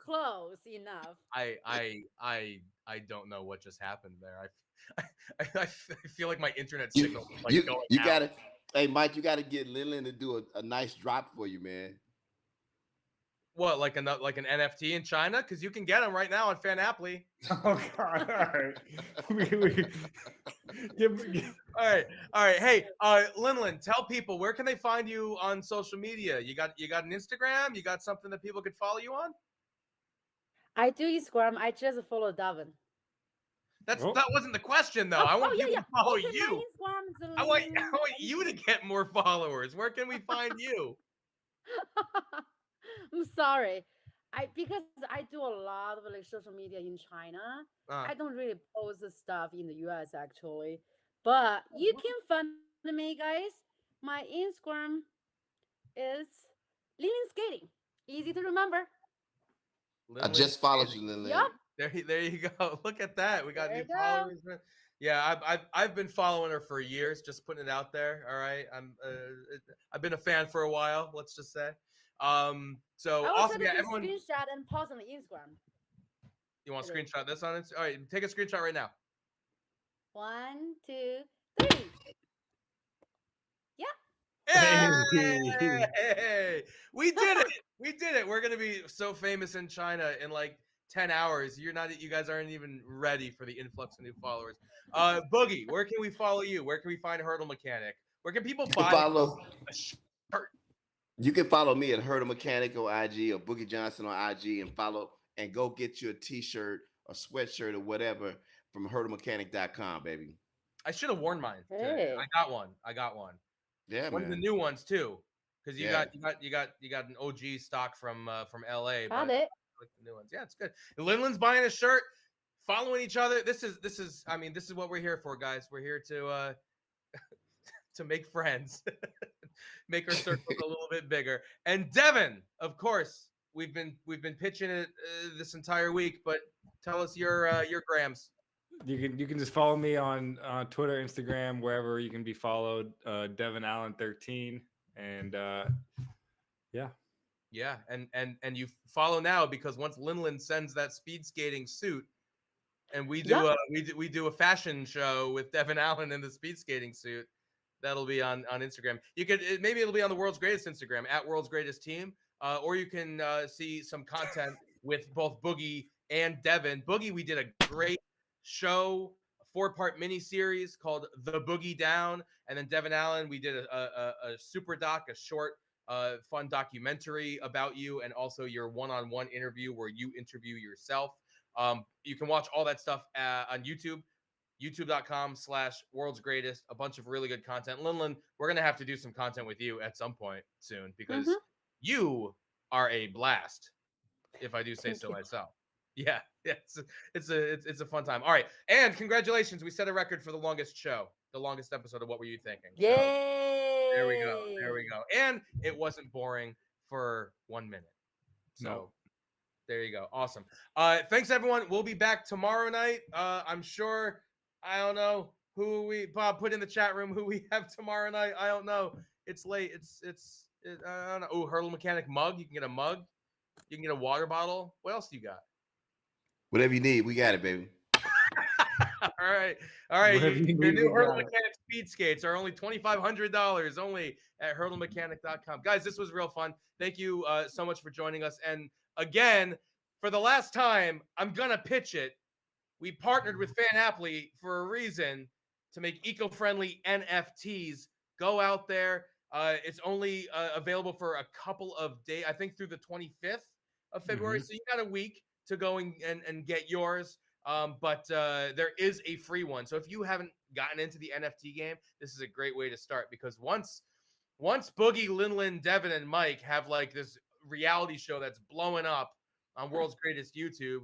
close enough. I don't know what just happened there. I feel like my internet signal is going you out. gotta, hey Mike, you gotta get LinLin to do a nice drop for you, man. What, like an NFT in China? Because you can get them right now on Fanaply. Oh God! All right. All right. Hey, LinLin, tell people, where can they find you on social media? You got an Instagram? You got something that people could follow you on? I do Instagram. I just follow Devon. That wasn't the question though. I want people to follow you. I want you to get more followers. Where can we find you? I'm sorry. Because I do a lot of social media in China. I don't really post the stuff in the US actually. But you can find me, guys. My Instagram is LinLin Skating. Easy to remember. I just followed you, LinLin. Yep. There you go. Look at that. We got new followers. Yeah, I've been following her for years, just putting it out there. All right. I've been a fan for a while, let's just say. So awesome. Yeah, everyone screenshot and post on the Instagram. You want to screenshot this on Instagram? All right, take a screenshot right now. 1, 2, 3. Hey, we did it. We did it. We're gonna be so famous in China in like 10 hours. You guys aren't even ready for the influx of new followers. Boogie, where can we follow you? Where can we find Hurdle Mechanic? Where can people buy a shirt? You can follow me at Hurdle Mechanic on IG or Boogie Johnson on IG and go get you a t-shirt, a sweatshirt, or whatever from hurdlemechanic.com, baby. I should have worn mine today. I got one. Yeah, one man. of the new ones too, because you got an OG stock from LA. Got it. Like the new ones. Yeah, it's good. LinLin's buying a shirt, following each other. This is what we're here for, guys. We're here to to make friends, make our circles a little bit bigger. And Devon, of course, we've been pitching it this entire week, but tell us your grams. You can just follow me on Twitter, Instagram, wherever you can be followed. Devon Allen 13, and yeah, and you follow now, because once LinLin sends that speed skating suit, and we do a fashion show with Devon Allen in the speed skating suit, that'll be on Instagram. You could maybe it'll be on the World's Greatest Instagram at World's Greatest Team, or you can see some content with both Boogie and Devon. Boogie, we did a great show, a 4-part mini series called The Boogie Down, and then Devon Allen, we did a super doc, a short fun documentary about you, and also your one-on-one interview where you interview yourself. You can watch all that stuff on YouTube, youtube.com/world's greatest. A bunch of really good content. LinLin, we're gonna have to do some content with you at some point soon, because you are a blast, if I do say so myself. Yeah, it's a fun time. All right, and congratulations, we set a record for the longest show, the longest episode of What Were You Thinking? Yay! So, there we go. And it wasn't boring for 1 minute. So there you go. Awesome. Thanks everyone. We'll be back tomorrow night. I'm sure, I don't know, who we Bob put in the chat room who we have tomorrow night. I don't know. It's late. I don't know. Oh, Hurdle Mechanic mug. You can get a mug. You can get a water bottle. What else do you got? Whatever you need, we got it, baby. All right. Your new Hurdle got it. Mechanic speed skates are only $2,500 only at hurdlemechanic.com. Guys, this was real fun. Thank you so much for joining us. And again, for the last time, I'm gonna pitch it. We partnered with FanAply for a reason to make eco-friendly NFTs. Go out there. It's only available for a couple of days, I think through the 25th of February. So you got a week to go and get yours. But there is a free one. So if you haven't gotten into the NFT game, this is a great way to start, because once Boogie, LinLin, Devon, and Mike have like this reality show that's blowing up on World's Greatest YouTube,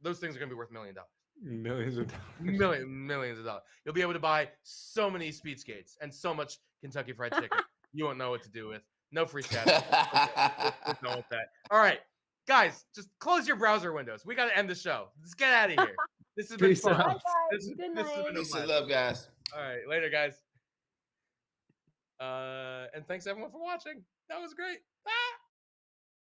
those things are going to be worth $1 million. Millions of dollars. Millions of dollars. You'll be able to buy so many speed skates and so much Kentucky Fried Chicken. You won't know what to do with. No free chat. We're done with that. All right, guys, just close your browser windows. We got to end the show. Let's get out of here. This has been Peace fun. out. Bye, guys. This has Good been night. a Peace and blast. love, guys. All right, later, guys. And thanks everyone for watching. That was great.